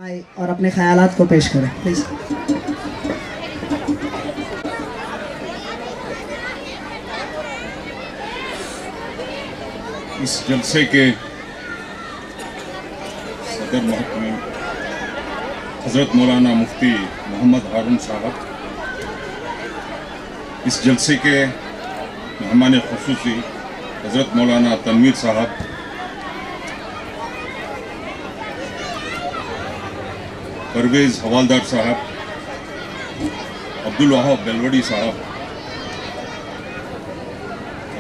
آئے اور اپنے خیالات کو پیش کریں پلیز. اس جلسے کے صدر محترم حضرت مولانا مفتی محمد ہارون صاحب، اس جلسے کے مہمان خصوصی حضرت مولانا تنویر صاحب، پرویز حوالدار صاحب، عبدالوہاب بلوڑی صاحب،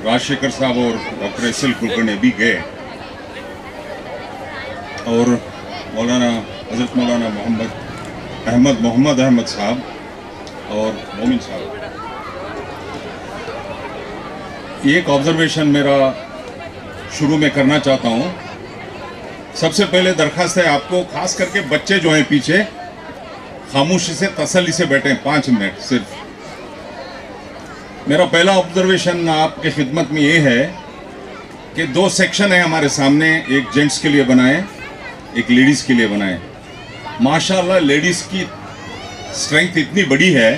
راجشیکھر صاحب اور ڈاکٹر ایس ایل کلکرنی بھی گئے، اور حضرت مولانا محمد احمد صاحب اور مومن صاحب. ایک آبزرویشن میرا شروع میں کرنا چاہتا ہوں. سب سے پہلے درخواست ہے آپ کو، خاص کر کے بچے جو ہیں پیچھے، خاموشی سے تسلی سے بیٹھیں 5 منٹ صرف. میرا پہلا آبزرویشن آپ کے خدمت میں یہ ہے کہ 2 سیکشن ہیں ہمارے سامنے، ایک جینٹس کے لیے بنائیں، ایک لیڈیز کے لیے بنائیں. ماشاءاللہ لیڈیز کی اسٹرینتھ اتنی بڑی ہے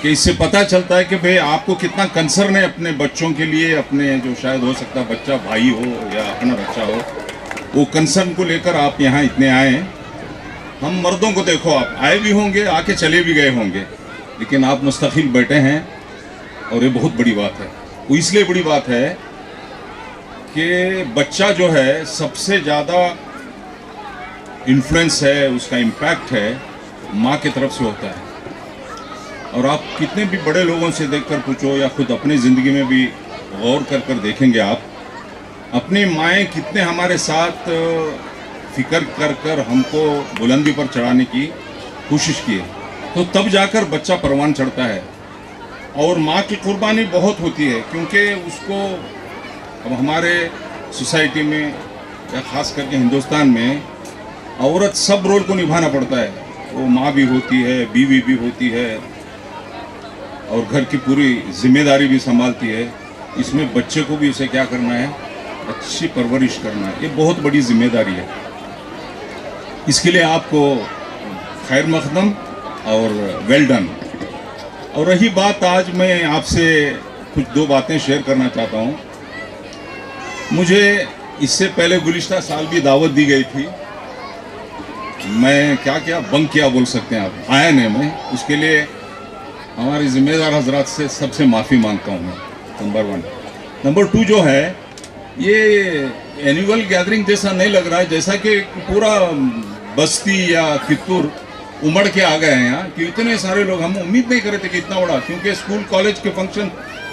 کہ اس سے پتہ چلتا ہے کہ بھئی آپ کو کتنا کنسرن ہے اپنے بچوں کے لیے، اپنے جو شاید ہو سکتا بچہ بھائی ہو یا اپنا بچہ ہو، وہ کنسرن کو لے کر آپ یہاں اتنے آئے ہیں. ہم مردوں کو دیکھو، آپ آئے بھی ہوں گے، آ کے چلے بھی گئے ہوں گے، لیکن آپ مستقل بیٹھے ہیں، اور یہ بہت بڑی بات ہے. وہ اس لیے بڑی بات ہے کہ بچہ جو ہے سب سے زیادہ انفلوئنس ہے، اس کا امپیکٹ ہے ماں کی طرف سے ہوتا ہے. اور آپ کتنے بھی بڑے لوگوں سے دیکھ کر پوچھو یا خود اپنی زندگی میں بھی غور کر کر دیکھیں گے آپ، اپنی مائیں کتنے ہمارے ساتھ فکر کر کر ہم کو بلندی پر چڑھانے کی کوشش کی ہے، تو تب جا کر بچہ پروان چڑھتا ہے. اور ماں کی قربانی بہت ہوتی ہے، کیونکہ اس کو اب ہمارے سوسائٹی میں یا خاص کر کے ہندوستان میں عورت سب رول کو نبھانا پڑتا ہے. وہ ماں بھی ہوتی ہے، بیوی بھی ہوتی ہے، اور گھر کی پوری ذمہ داری بھی سنبھالتی ہے. اس میں بچے کو بھی اسے کیا کرنا ہے، اچھی پرورش کرنا ہے. یہ بہت بڑی ذمہ داری ہے. اس کے لیے آپ کو خیر مقدم اور ویل ڈن. اور رہی بات، آج میں آپ سے کچھ 2 باتیں شیئر کرنا چاہتا ہوں. مجھے اس سے پہلے گزشتہ سال بھی دعوت دی گئی تھی. میں کیا بنک کیا بول سکتے ہیں آپ، آیا نہیں میں. اس کے لیے ہمارے ذمہ دار حضرات سے سب سے معافی مانگتا ہوں میں. نمبر 1. نمبر 2 جو ہے، یہ اینیول گیدرنگ جیسا نہیں لگ رہا ہے، جیسا کہ پورا بستی یا کتور امڑ کے آ گئے ہیں یہاں، کہ اتنے سارے لوگ. ہم امید نہیں کرے تھے کہ اتنا بڑا، کیونکہ اسکول کالج کے فنکشن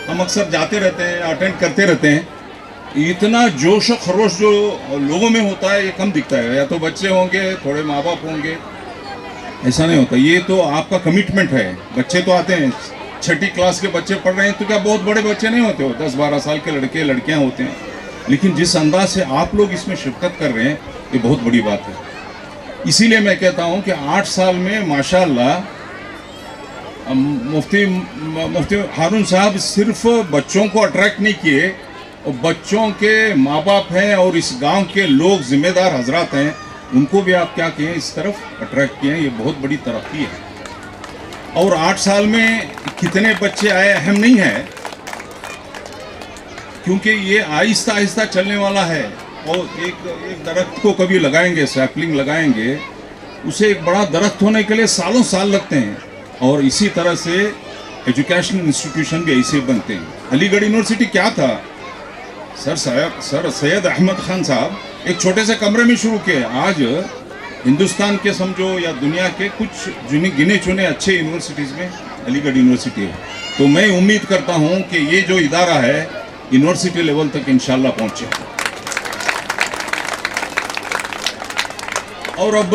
ہم اکثر جاتے رہتے ہیں، اٹینڈ کرتے رہتے ہیں. اتنا جوش و خروش جو لوگوں میں ہوتا ہے یہ کم دکھتا ہے. یا تو بچے ہوں گے، تھوڑے ماں باپ ہوں گے، ایسا نہیں ہوتا. یہ تو آپ کا کمٹمنٹ ہے. بچے تو آتے ہیں، 6ٹھی کلاس کے بچے پڑھ رہے ہیں، تو کیا بہت بڑے بچے نہیں ہوتے ہو، 10-12 سال کے لڑکے لڑکیاں ہوتے ہیں. لیکن جس انداز سے آپ لوگ اس میں شرکت کر رہے ہیں، یہ بہت بڑی بات ہے. اسی لیے میں کہتا ہوں کہ 8 سال میں ماشاءاللہ مفتی ہارون صاحب صرف بچوں کو اٹریکٹ نہیں کیے، اور بچوں کے ماں باپ ہیں اور اس گاؤں کے لوگ ذمہ دار حضرات ہیں، ان کو بھی آپ کیا کہیں اس طرف اٹریکٹ کیے ہیں. یہ بہت بڑی ترقی ہے. اور 8 سال میں کتنے بچے آئے اہم نہیں ہے، کیونکہ یہ آہستہ آہستہ چلنے والا ہے. اور ایک درخت کو کبھی لگائیں گے، سیپلنگ لگائیں گے، اسے ایک بڑا درخت ہونے کے لیے سالوں سال لگتے ہیں. اور اسی طرح سے ایجوکیشنل انسٹیٹیوشن بھی ایسے بنتے ہیں. علی گڑھ یونیورسٹی کیا تھا، سر سید احمد خان صاحب ایک چھوٹے سے کمرے میں شروع کیے. آج ہندوستان کے سمجھو یا دنیا کے کچھ گنے چنے اچھے یونیورسٹیز میں علی گڑھ یونیورسٹی ہے. تو میں امید کرتا ہوں کہ یہ جو ادارہ ہے یونیورسٹی لیول تک انشاءاللہ پہنچے. اور اب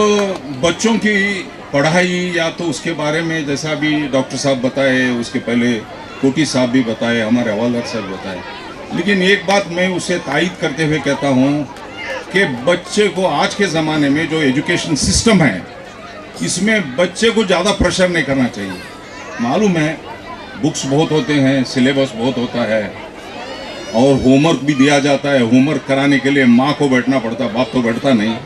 بچوں کی پڑھائی یا تو اس کے بارے میں جیسا بھی ڈاکٹر صاحب بتائے، اس کے پہلے کوٹی صاحب بھی بتائے، ہمارے حوالدار صاحب بتائے. لیکن ایک بات میں اسے تائید کرتے ہوئے کہتا ہوں کہ بچے کو آج کے زمانے میں جو ایجوکیشن سسٹم ہے، اس میں بچے کو زیادہ پریشر نہیں کرنا چاہیے. معلوم ہے بکس بہت ہوتے ہیں، سلیبس بہت ہوتا ہے، اور ہوم ورک بھی دیا جاتا ہے. ہوم ورک کرانے کے لیے ماں کو بیٹھنا پڑتا، باپ تو بیٹھتا نہیں.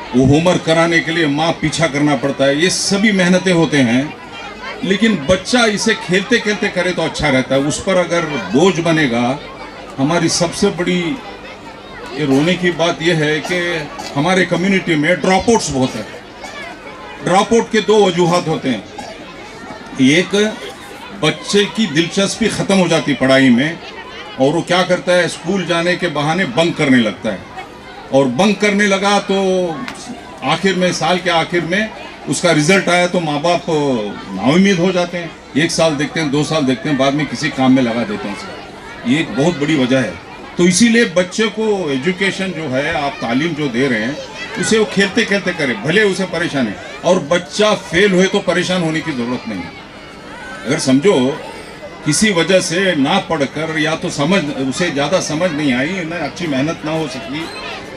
वो होमवर्क कराने के लिए माँ पीछा करना पड़ता है, ये सभी मेहनतें होते हैं। लेकिन बच्चा इसे खेलते खेलते करे तो अच्छा रहता है। उस पर अगर बोझ बनेगा, हमारी सबसे बड़ी ये रोने की बात यह है कि हमारे कम्युनिटी में ड्रॉप आउट्स बहुत है। ड्रॉप आउट के दो वजूहात होते हैं। एक, बच्चे की दिलचस्पी ख़त्म हो जाती पढ़ाई में और वो क्या करता है, स्कूल जाने के बहाने बंक करने लगता है। और बंक करने लगा तो आखिर में, साल के आखिर में उसका रिजल्ट आया तो माँ बाप नाउम्मीद हो जाते हैं। 1 साल देखते हैं, 2 साल देखते हैं, बाद में किसी काम में लगा देते हैं उसे। ये एक बहुत बड़ी वजह है। तो इसीलिए बच्चे को एजुकेशन जो है, आप तालीम जो दे रहे हैं, उसे वो खेलते खेलते करे, भले उसे परेशानी। और बच्चा फेल हुए तो परेशान होने की ज़रूरत नहीं है। अगर समझो किसी वजह से ना पढ़कर, या तो उसे ज़्यादा समझ नहीं आई, ना अच्छी मेहनत ना हो सकी,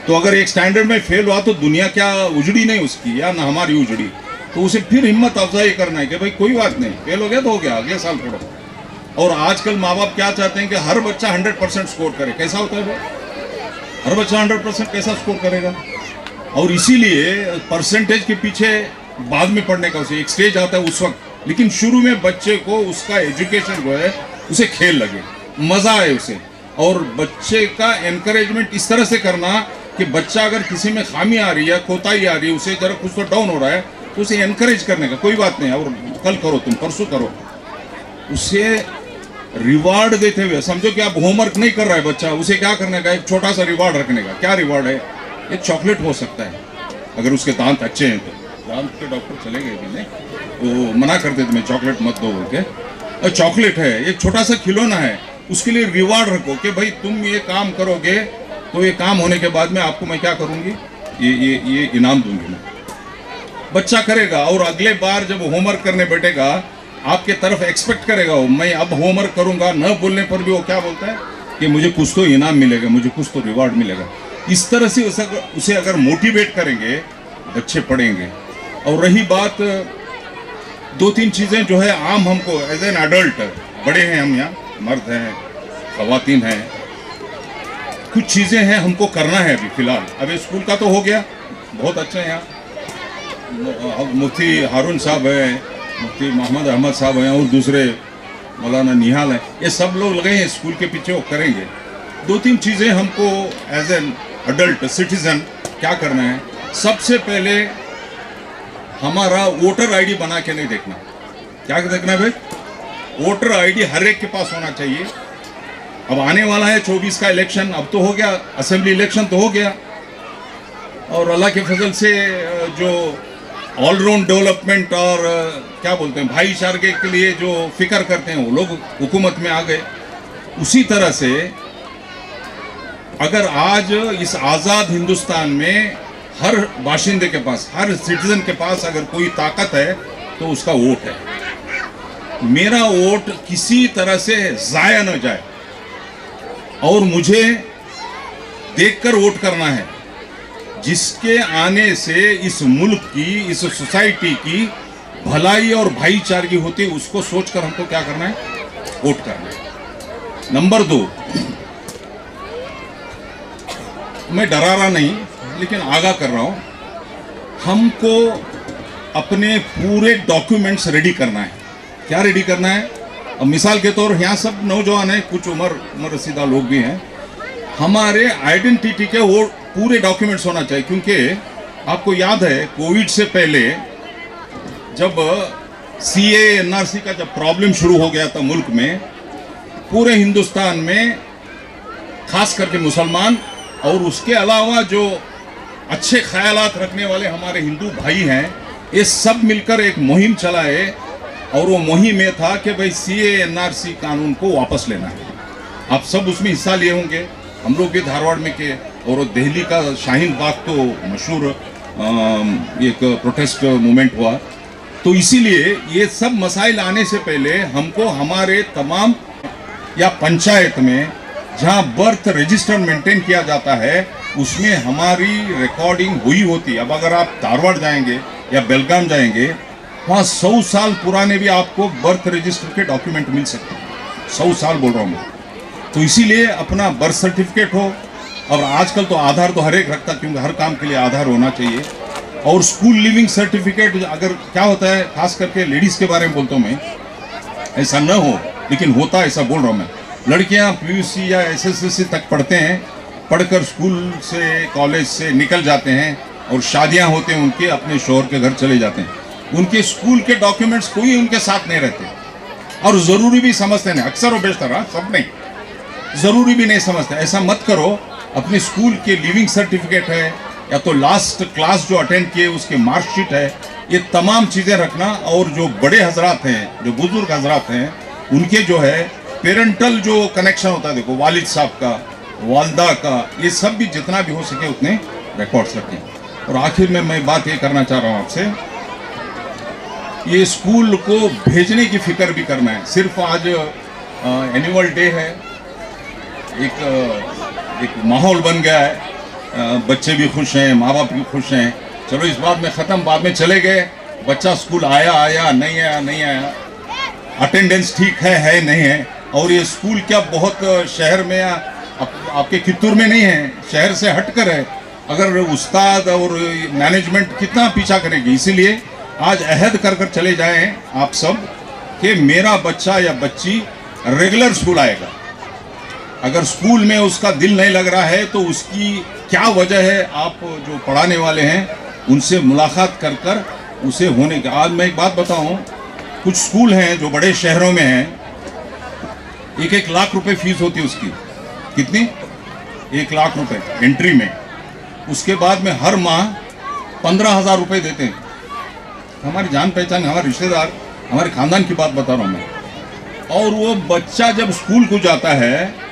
तो अगर एक स्टैंडर्ड में फेल हुआ तो दुनिया क्या उजड़ी नहीं उसकी, या ना हमारी उजड़ी। तो उसे फिर हिम्मत अफजाई करना है कि भाई कोई बात नहीं, फेल हो गया तो हो गया, अगले साल पढ़ो। और आजकल माँ बाप क्या चाहते हैं कि हर बच्चा 100% स्कोर करे। कैसा होता है भाई? हर बच्चा 100% कैसा स्कोर करेगा? और इसीलिए परसेंटेज के पीछे बाद में पढ़ने का उसे एक स्टेज आता है उस वक्त। लेकिन शुरू में बच्चे को उसका एजुकेशन जो है उसे खेल लगे, मज़ा आए उसे। और बच्चे का एनकरेजमेंट इस तरह से करना कि बच्चा अगर किसी में खामी आ रही है, कोताही आ रही है, उसे जरा कुछ तो डाउन हो रहा है, तो उसे एनकरेज करने का, कोई बात नहीं और कल करो, तुम परसों करो। उसे रिवार्ड देते हुए, समझो कि आप होमवर्क नहीं कर रहा है बच्चा, उसे क्या करने का, एक छोटा सा रिवार्ड रखने का। क्या रिवार्ड है? एक चॉकलेट हो सकता है, अगर उसके दांत अच्छे हैं तो। दांत के डॉक्टर चले गए भी नहीं, वो मना करते थे मैं चॉकलेट मत दो बोल के। और चॉकलेट है, एक छोटा सा खिलौना है, उसके लिए रिवार्ड रखो कि भाई तुम ये काम करोगे तो ये काम होने के बाद में आपको मैं क्या करूँगी, ये इनाम दूंगी मैं। बच्चा करेगा और अगले बार जब होमवर्क करने बैठेगा आपके तरफ एक्सपेक्ट करेगा वो, मैं अब होमवर्क करूंगा। न बोलने पर भी वो क्या बोलता है कि मुझे कुछ तो इनाम मिलेगा, मुझे कुछ तो रिवार्ड मिलेगा। इस तरह से उसे अगर मोटिवेट करेंगे, बच्चे पढ़ेंगे। और रही बात 2-3 चीज़ें जो है आम हमको एज एन एडल्ट, बड़े हैं हम, यहाँ मर्द हैं, ख़वातीन हैं, कुछ चीज़ें हैं हमको करना है अभी फ़िलहाल। अभी स्कूल का तो हो गया, बहुत अच्छा है। यहाँ मुफ्ती हारून साहब हैं, मुफ्ती मोहम्मद अहमद साहब हैं और दूसरे मौलाना निहाल हैं, ये सब लोग लगे हैं स्कूल के पीछे, वो करेंगे। 2-3 चीज़ें हमको एज एन अडल्ट सिटीज़न क्या करना है। सबसे पहले हमारा वोटर आईडी बना के नहीं देखना। क्या देखना है भाई? वोटर आईडी हर एक के पास होना चाहिए। अब आने वाला है 24 का इलेक्शन, अब तो हो गया, असेंबली इलेक्शन तो हो गया, और अल्लाह के फजल से जो ऑलराउंड डेवलपमेंट और क्या बोलते हैं भाईचारे के लिए जो फिक्र करते हैं वो लोग हुकूमत में आ गए। उसी तरह से अगर आज इस आज़ाद हिंदुस्तान में हर बाशिंदे के पास, हर सिटीजन के पास अगर कोई ताकत है तो उसका वोट है। मेरा वोट किसी तरह से ज़ाया न जाए और मुझे देखकर वोट करना है, जिसके आने से इस मुल्क की, इस सोसाइटी की भलाई और भाईचारगी होती है, उसको सोचकर हमको क्या करना है, वोट करना है। नंबर 2, मैं डरा रहा नहीं लेकिन आगाह कर रहा हूं, हमको अपने पूरे डॉक्यूमेंट्स रेडी करना है। क्या रेडी करना है? अब मिसाल के तौर यहाँ सब नौजवान हैं, कुछ उम्र रसीदा लोग भी हैं, हमारे आइडेंटिटी के वो पूरे डॉक्यूमेंट्स होना चाहिए। क्योंकि आपको याद है कोविड से पहले जब CA NRC का जब प्रॉब्लम शुरू हो गया था मुल्क में, पूरे हिंदुस्तान में खास करके मुसलमान और उसके अलावा जो अच्छे ख्यालात रखने वाले हमारे हिंदू भाई हैं, ये सब मिलकर एक मुहिम चलाए। और वो मुहिम में था कि भाई CA NRC कानून को वापस लेना है। आप सब उसमें हिस्सा लिए होंगे, हम लोग भी धारवाड़ में के, और दिल्ली का शाहीन बाग तो मशहूर एक प्रोटेस्ट मूवमेंट हुआ। तो इसीलिए ये सब मसाइल आने से पहले हमको हमारे तमाम या पंचायत में जहाँ बर्थ रजिस्टर मेंटेन किया जाता है उसमें हमारी रिकॉर्डिंग हुई होती। अब अगर आप धारवाड़ जाएंगे या बेलगाम जाएंगे, वहाँ 100 साल पुराने भी आपको बर्थ रजिस्टर के डॉक्यूमेंट मिल सकते हैं। 100 साल बोल रहा हूँ मैं। तो इसीलिए अपना बर्थ सर्टिफिकेट हो, और आजकल तो आधार तो हर एक रखता, क्योंकि हर काम के लिए आधार होना चाहिए। और स्कूल लिविंग सर्टिफिकेट अगर क्या होता है, खास करके लेडीज़ के बारे में बोलता हूँ मैं, ऐसा न हो लेकिन होता है, ऐसा बोल रहा हूँ मैं। लड़कियाँ पीयूसी या एसएसएलसी तक पढ़ते हैं, पढ़कर स्कूल से कॉलेज से निकल जाते हैं और शादियाँ होते हैं उनके, अपने शौहर के घर चले जाते हैं। उनके स्कूल के डॉक्यूमेंट्स कोई उनके साथ नहीं रहते और ज़रूरी भी समझते नहीं, अक्सर और बेशतर, सब नहीं, ज़रूरी भी नहीं समझते। ऐसा मत करो। अपने स्कूल के लिविंग सर्टिफिकेट है या तो लास्ट क्लास जो अटेंड किए उसके मार्कशीट है, ये तमाम चीज़ें रखना। और जो बड़े हजरात हैं, जो बुजुर्ग हजरात हैं, उनके जो है पेरेंटल जो कनेक्शन होता है, देखो वालिद साहब का, वालदा का, ये सब भी जितना भी हो सके उतने रिकॉर्ड्स रखें। और आखिर में मैं बात ये करना चाह रहा हूँ आपसे, ये स्कूल को भेजने की फिक्र भी करना है। सिर्फ आज एनुअल डे है, एक माहौल बन गया है, बच्चे भी खुश हैं, माँ बाप भी खुश हैं, चलो इस बात में ख़त्म, बाद में चले गए, बच्चा स्कूल आया नहीं आया, अटेंडेंस ठीक है नहीं है। और ये स्कूल क्या बहुत शहर में आपके कित्तूर में नहीं है, शहर से हटकर है। अगर उस्ताद और मैनेजमेंट कितना पीछा करेगी, इसीलिए आज अहद कर चले जाएं आप सब कि मेरा बच्चा या बच्ची रेगुलर स्कूल आएगा। अगर स्कूल में उसका दिल नहीं लग रहा है तो उसकी क्या वजह है, आप जो पढ़ाने वाले हैं उनसे मुलाकात कर उसे होने का। आज मैं एक बात बताऊं, कुछ स्कूल हैं जो बड़े शहरों में हैं, 1 लाख रुपए फीस होती है उसकी। कितनी? 1 लाख रुपए एंट्री में। उसके बाद में हर माह 15,000 रुपये देते हैं। हमारी जान पहचान, हमारे रिश्तेदार, हमारे खानदान की बात बता रहा हूँ मैं। और वो बच्चा जब स्कूल को जाता है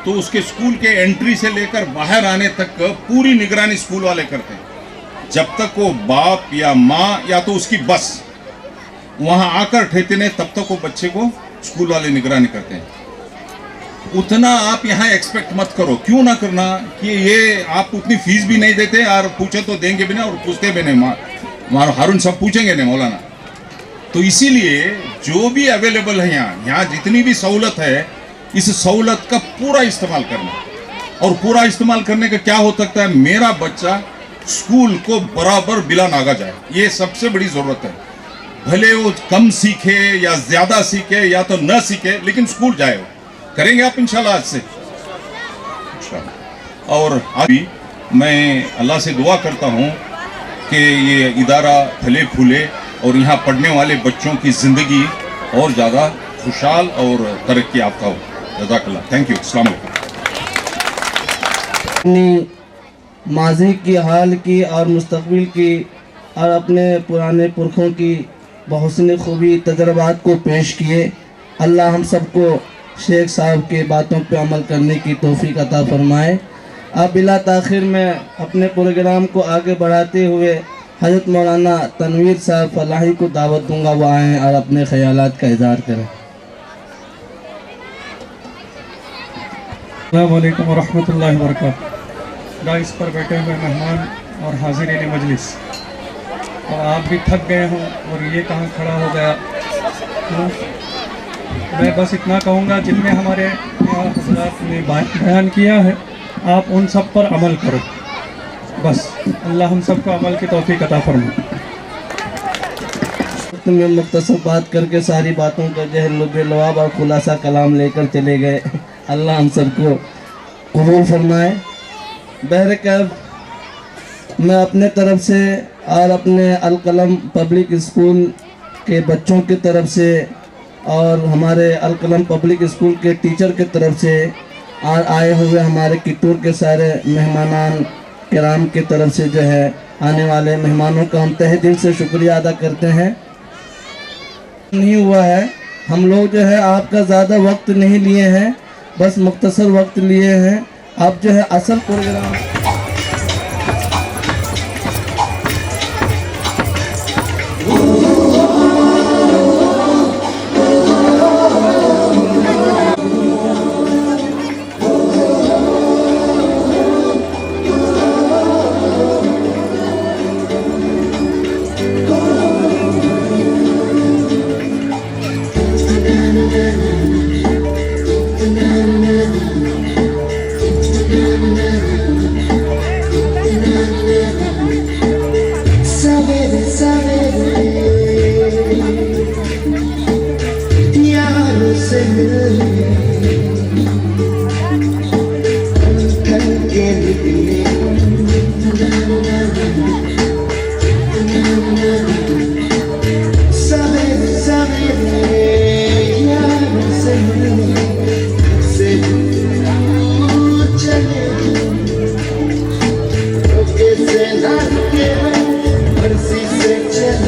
तो उसके स्कूल के एंट्री से लेकर बाहर आने तक पूरी निगरानी स्कूल वाले करते हैं। जब तक वो बाप या माँ या तो उसकी बस वहाँ आकर ठहरते नहीं, तब तक वो बच्चे को स्कूल वाले निगरानी करते हैं। उतना आप यहाँ एक्सपेक्ट मत करो, क्यों ना करना कि ये आप उतनी फीस भी नहीं देते और पूछे तो देंगे भी नहीं और पूछते भी नहीं, हारून सब पूछेंगे नहीं मौलाना। तो इसीलिए जो भी अवेलेबल है यहाँ जितनी भी सहूलत है, इस सहूलत का पूरा इस्तेमाल करना। और पूरा इस्तेमाल करने का क्या हो सकता है, मेरा बच्चा स्कूल को बराबर बिला नागा जाए, ये सबसे बड़ी ज़रूरत है। भले वो कम सीखे या ज़्यादा सीखे या तो न सीखे, लेकिन स्कूल जाए। करेंगे आप इंशाल्लाह आज से इंशाल्लाह। और अभी मैं अल्लाह से दुआ करता हूँ कि ये इदारा फले फूले और यहाँ पढ़ने वाले बच्चों की ज़िंदगी और ज़्यादा खुशहाल और तरक्की याफ्ता हो। जज़ाकल्लाह, थैंक यू, अस्सलाम वालेकुम। अपनी माजी की, हाल की और मुस्तकबिल की और अपने पुराने पुरखों की बहुसनी खूबी तजर्बात को पेश किए। अल्लाह हम सबको शेख साहब के बातों पे अमल करने की तौफीक अता फरमाए। अब बिला ताखिर में अपने प्रोग्राम को आगे बढ़ाते हुए हज़रत मौलाना तनवीर साहब फलाही को दावत दूंगा, वो आएँ और अपने ख्यालात का इज़हार करें। अस्सलामु अलैकुम वरहमतुल्लाहि वबरकातुहू। डाइस पर बैठे हुए मेहमान और हाज़िरीन मजलिस, और आप भी थक गए हों और ये कहाँ खड़ा हो गया। मैं बस इतना कहूँगा, जितने हमारे हज़रात ने बयान किया है आप उन सब पर अमल करो। बस अल्लाह हम सबको अमल की तौफीक अता फरमाए। में मुख्तसर बात करके सारी बातों का जवाब और खुलासा कलाम लेकर चले गए। अल्लाह हम सबको कबूल फरमाए। बहरकैफ मैं अपने तरफ से और अपने अलकलम पब्लिक स्कूल के बच्चों की तरफ से और हमारे अलकलम पब्लिक स्कूल के टीचर की तरफ से और आए हुए हमारे कित्तूर के सारे मेहमानान किराम की तरफ से जो है आने वाले मेहमानों का हम तहे दिल से शुक्रिया अदा करते हैं। नहीं हुआ है, हम लोग जो है आपका ज़्यादा वक्त नहीं लिए हैं, बस मुख्तसर वक्त लिए हैं। अब जो है असल प्रोग्राम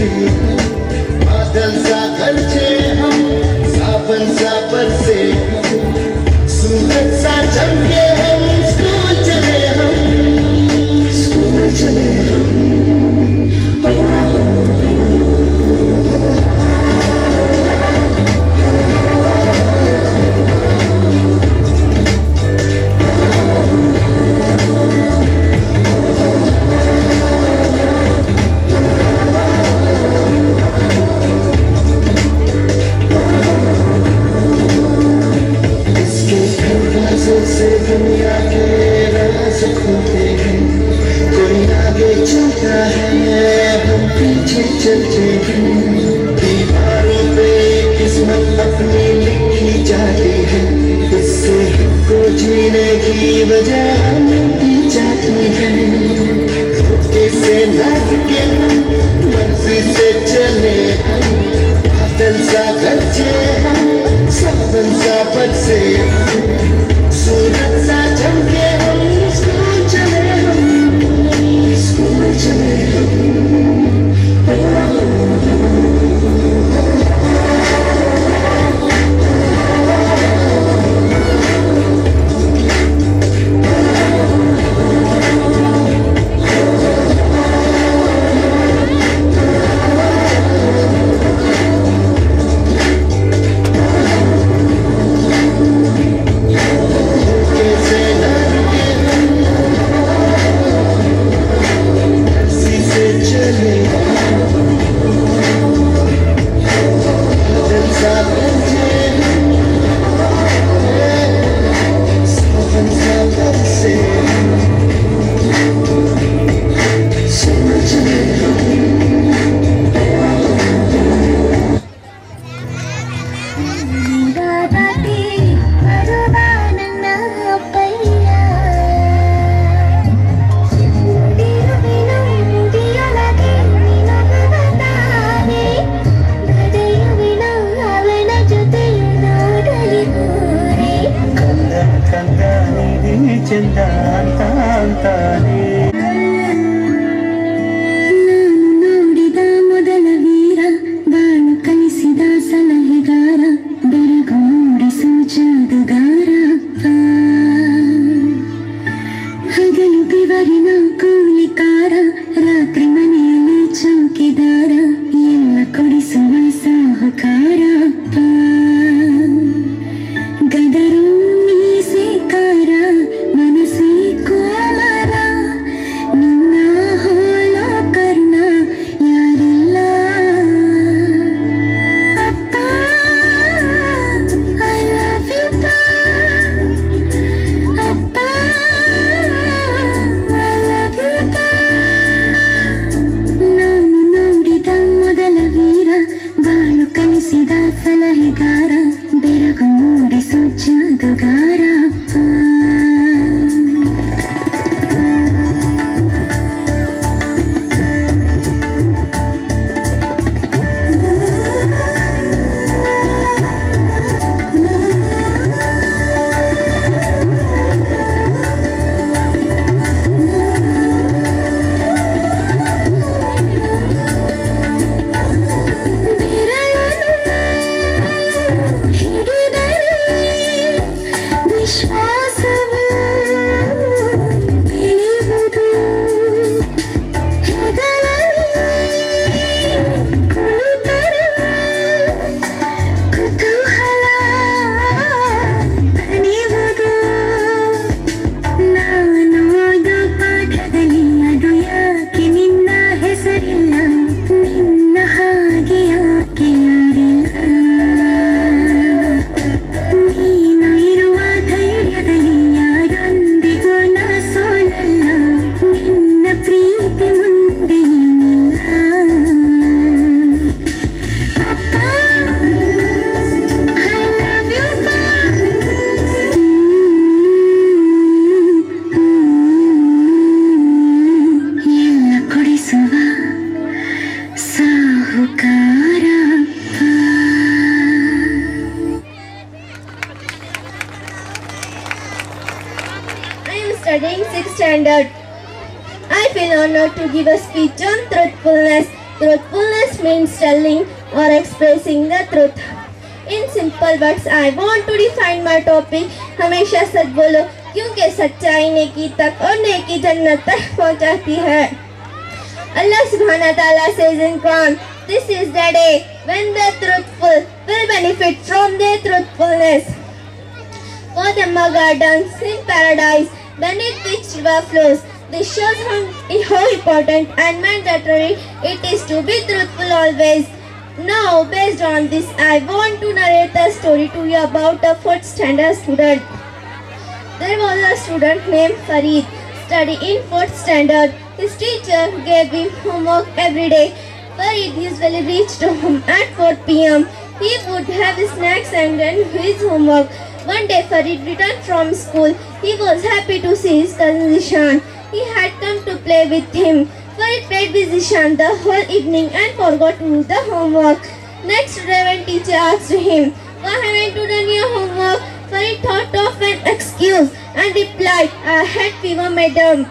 चले बादल सा गरजे हम सावन सा बरसे सूरज सा चमके हम स्कूल चले हम से दुनिया के राज खुलते हैं कोई आगे चलता है हम पीछे चलते हैं दीवारों पे किस्मत अपनी लिखी जाती है इससे हमको जीने की वजह मिलती जाती है धोखे से नाच के मर्जी से चले बादल सा गरजे सावन सा बरसे सूरज सा चमके हम स्कूल चले studying 6th standard. I feel honored to give a speech on truthfulness. Truthfulness means telling or expressing the truth. In simple words, I want to define my topic. हमेशा सच बोलो क्योंकि सच्चाई नेकी तक और नेकी जन्नत तक पहुंचाती है. Allah subhanahu wa ta'ala says in Quran, this is the day when the truthful will benefit from their truthfulness. For them are gardens in paradise beneath which river flows. This shows how important and mandatory it is to be truthful always. Now, based on this, I want to narrate a story to you about a 4th standard student. There was a student named Farid, studying in 4th standard. His teacher gave him homework every day. Farid usually reached home at 4 p.m. He would have snacks and then his homework. One day, Farid returned from school. He was happy to see his cousin Zishan. He had come to play with him. Farid played with Zishan the whole evening and forgot to do the homework. Next day when teacher asked him, "Why haven't you done your homework?" Farid thought of an excuse and replied, "I had fever, madam."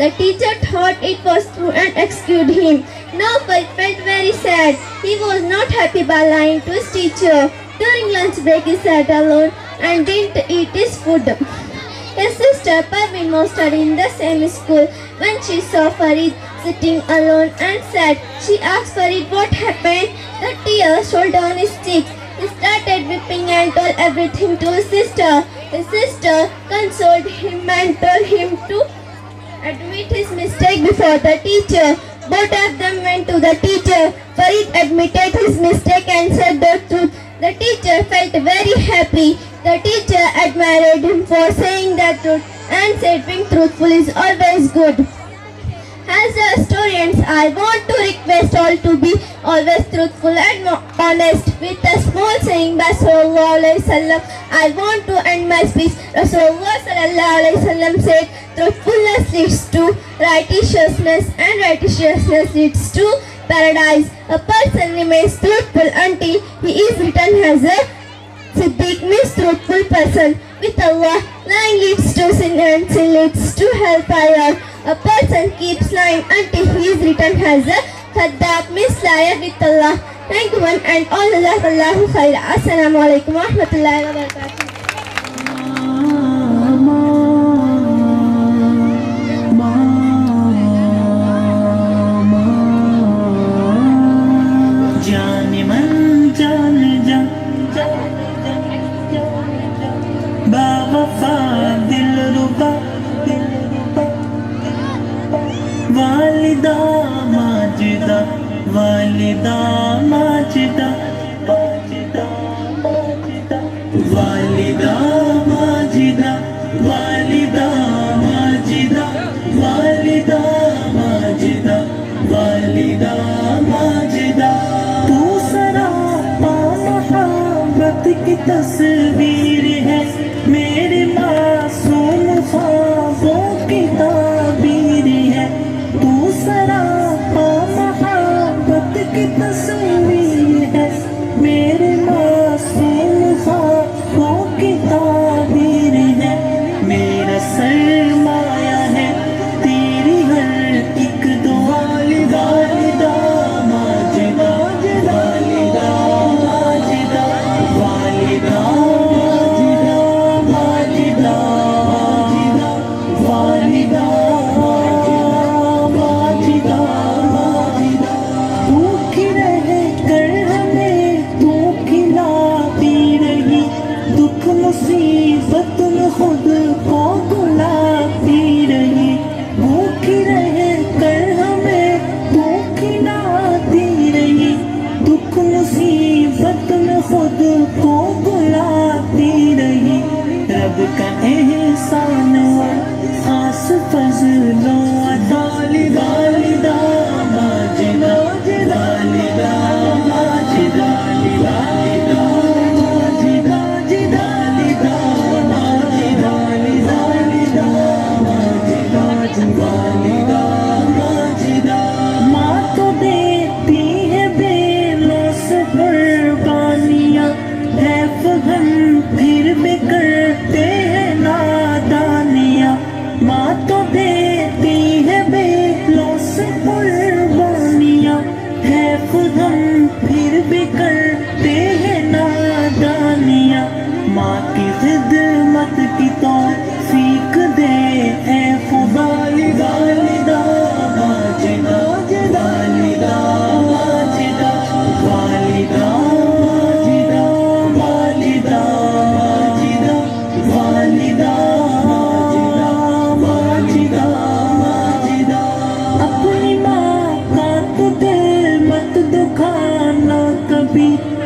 The teacher thought it was true and excused him. Now Farid felt very sad. He was not happy by lying to his teacher. During lunch break he sat alone and didn't eat his food. His sister Parveen was studying in the same school. When she saw Farid sitting alone and sad, she asked Farid what happened. The tears rolled down his cheeks. He started weeping and told everything to his sister. His sister consoled him and told him to admit his mistake before the teacher. Both of them went to the teacher. Farid admitted his mistake and said the truth. The teacher felt very happy. The teacher admired him for saying the truth and said being truthful is always good. As a students, I want to request all to be always truthful and honest. With a small saying by Sallallahu Alaihi Wasallam, I want to end my speech. Rasulullah Sallallahu Alaihi Wasallam said, truthfulness leads to righteousness and righteousness leads to paradise. A person remains truthful until he is written as a Siddiq, means truthful person. With Allah, lying leads to sin and sin leads to hellfire. A person keeps lying until he is written as a Khaddab, means liar with Allah. Thank you one and all. Jazakallahu khair. Assalamu alaikum wa rahmatullahi wa barakatuh. वालिदा माजिदा वालिदा माजिदा वालिदा माजिदा वालिदा माजिदा वालिदा माजिदा वालिदा माजिदा तू सरापा मोहब्बत की तस्वीर है मेरे मासूम ख्वाबों की ताबीर है तू सरापा मोहब्बत की तस्वीर है मेरे मासूम ख्वाबों की ताबीर है मेरा सरमाया है तेरी हर एक दुआ वालिदा माजिदा वालिदा माजिदा वालिदा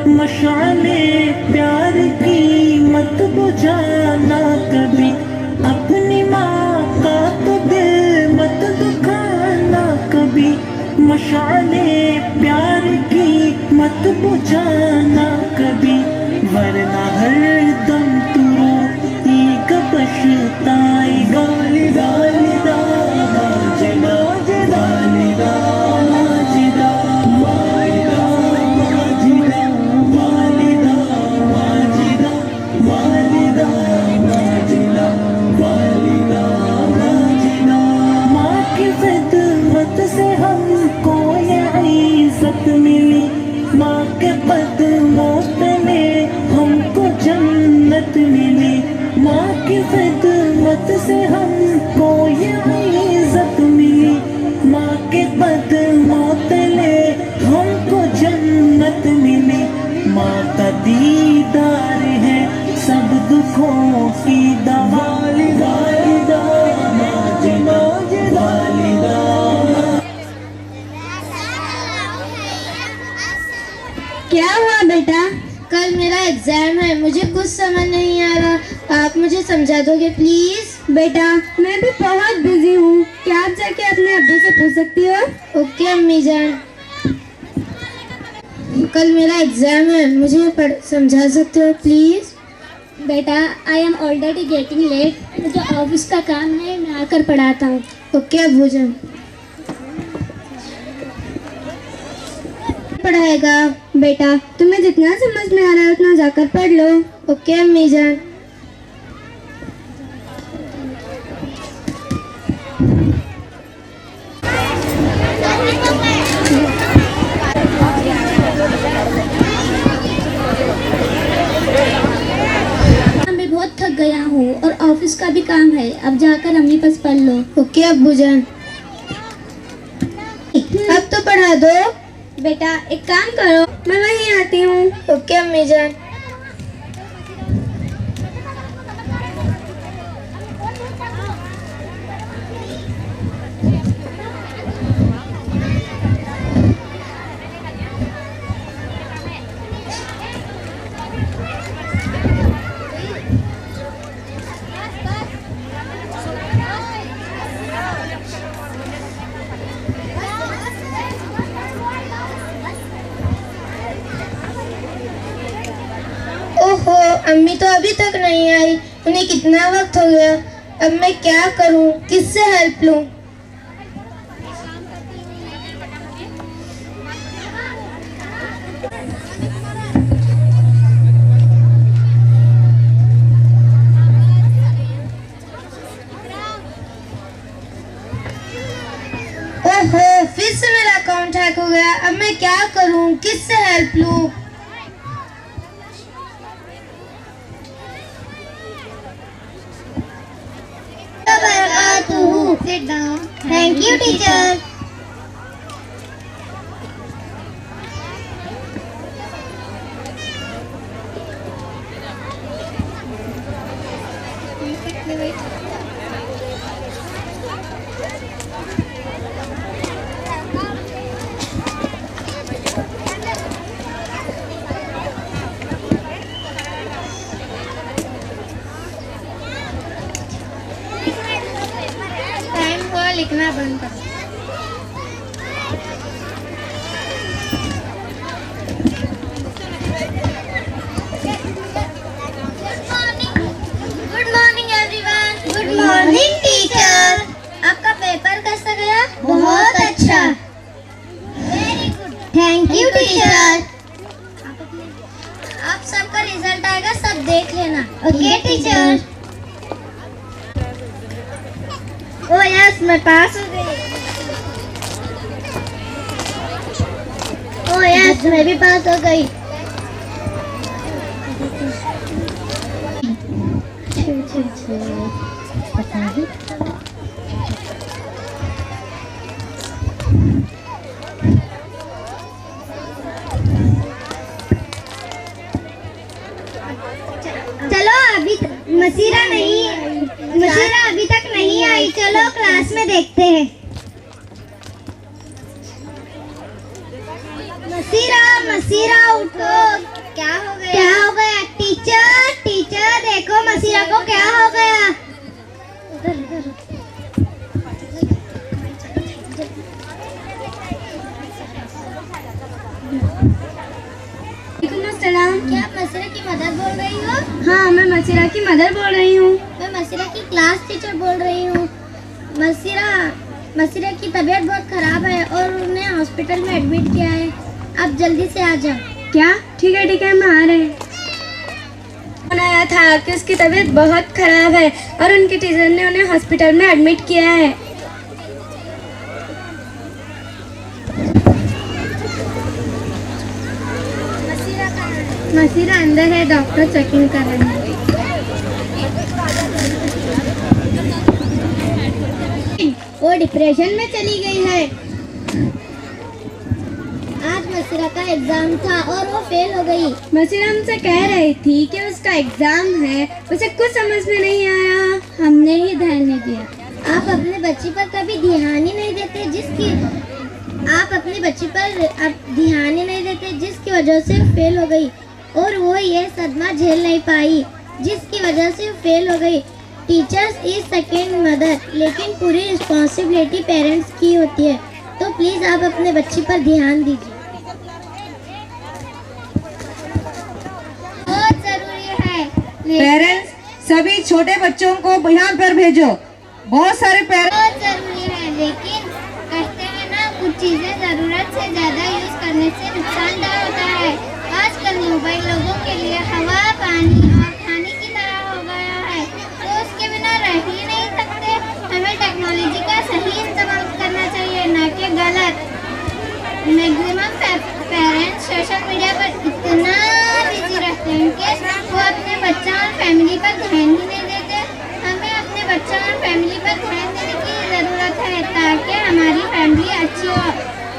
مشعلے پیار کی مت بجھانا کبھی، اپنی ماں کا تو دل مت دکھانا کبھی، مشعلے پیار کی مت بجھانا کبھی، ورنہ ہر دم تو روتی کا پچھتائے گا۔ والدہ والدہ ماجدہ، والدہ ماجدہ، والدہ ماجدہ، والدہ ماجدہ، والدہ ماجدہ، والدہ ماجدہ۔ ماں کی خدمت سے ہم کو یہ عزت ملی، ماں کے قدموں تلے ہم کو جنت ملی، ماں کی خدمت سے ہم کو یہ عزت ملی، ماں کے قدموں تلے ہم کو جنت ملی، ماں کا دیدار ہے سب دکھوں کی دوا۔ والدہ ماجدہ، والدہ۔ کیا ہوا بیٹا؟ کل میرا ایگزام ہے، مجھے کچھ سمجھ نہیں آ رہا، آپ مجھے سمجھا دو گے پلیز؟ بیٹا میں بھی بہت بزی ہوں، کیا آپ جا کے اپنے ابو سے پوچھ سکتی ہو؟ اوکے امی جان۔ کل میرا ایگزام ہے، مجھے سمجھا سکتے ہو پلیز؟ بیٹا I am already getting late, مجھے آفس کا کام ہے، میں آ کر پڑھاتا ہوں۔ اوکے ابو جان۔ پڑھائے گا بیٹا، تمہیں جتنا سمجھ میں آ رہا ہے اتنا جا کر پڑھ لو۔ اوکے امی جان۔ میں بہت تھک گیا ہوں اور آفس کا بھی کام ہے، اب جا کر امی پاس پڑھ لو۔ اوکے ابو جان۔ اب تو پڑھا دو بیٹا، ایک کام کرو میں وہیں آتی ہوں۔ اوکے امی جان۔ اوہو امی تو ابھی تک نہیں آئی، انہیں کتنا وقت ہو گیا، اب میں کیا کروں، کس سے ہیلپ لوں؟ اوہو پھر سے میرا اکاؤنٹ ہیک ہو گیا، اب میں کیا کروں، کس سے ہیلپ لوں؟ Sit down. Thank you, teacher. लिखना बंद कर। Good morning everyone. Good morning teacher. आपका पेपर कैसा गया? बहुत अच्छा। Very good. Thank you teacher. आप सबका रिजल्ट आएगा, सब देख लेना। Okay teacher. ओह यस मैं पास हो गई। ओह यस मैं भी पास हो गई। चलो अभी मसीरा अभी तक नहीं आई, चलो क्लास में देखते हैं। मसीरा मसीरा उठो, क्या हो गया? क्या हो गया? टीचर टीचर देखो मसीरा को क्या हो गया? उधर उधर क्या मसीरा की मदर बोल रही हो? हाँ, मैं मसीरा की मदर बोल रही हूँ। मैं मसीरा की क्लास टीचर बोल रही हूँ। मसीरा की तबीयत बहुत खराब है और उन्हें हॉस्पिटल में एडमिट किया है। आप जल्दी से आ जाओ। क्या? ठीक है, हम आ रहे हैं। बनाया था कि उसकी तबीयत बहुत खराब है और उनके टीचर ने उन्हें हॉस्पिटल में एडमिट किया है। मसीरा अंदर है, डॉक्टर चेकिंग कर रहे हैं। वो डिप्रेशन में चली गई है। आज मसीरा का एग्जाम था और वो फेल हो गई। मसीरा हमसे कह रही थी कि उसका एग्जाम है, उसे कुछ समझ में नहीं आया। हमने ही ध्यान नहीं दिया। आप अपने बच्ची पर कभी ध्यान ही नहीं देते जिसकी वजह से फेल हो गई, और वो ये सदमा झेल नहीं पाई जिसकी वजह से फेल हो गई। टीचर्स इज सेकेंड मदर, लेकिन पूरी रिस्पॉन्सिबिलिटी पेरेंट्स की होती है। तो प्लीज आप अपने बच्ची पर ध्यान दीजिए, बहुत जरूरी है। पेरेंट्स सभी छोटे बच्चों को यहाँ पर भेजो। बहुत सारे पेरेंट्स बहुत जरूरी है, लेकिन कहते हैं ना, कुछ चीजें जरूरत से ज्यादा यूज करने से नुकसानदायक होता है। आजकल मोबाइल लोगों के लिए हवा, पानी और खाने की तरह हो गया है, तो उसके बिना रह ही नहीं सकते। हमें टेक्नोलॉजी का सही इस्तेमाल करना चाहिए, न कि गलत। मैक्सिमम पेरेंट्स सोशल मीडिया पर इतना बिजी रहते हैं कि वो अपने बच्चा और फैमिली पर ध्यान ही नहीं देते। हमें अपने बच्चा और फैमिली पर ध्यान देने की ज़रूरत है ताकि हमारी फैमिली अच्छी हो।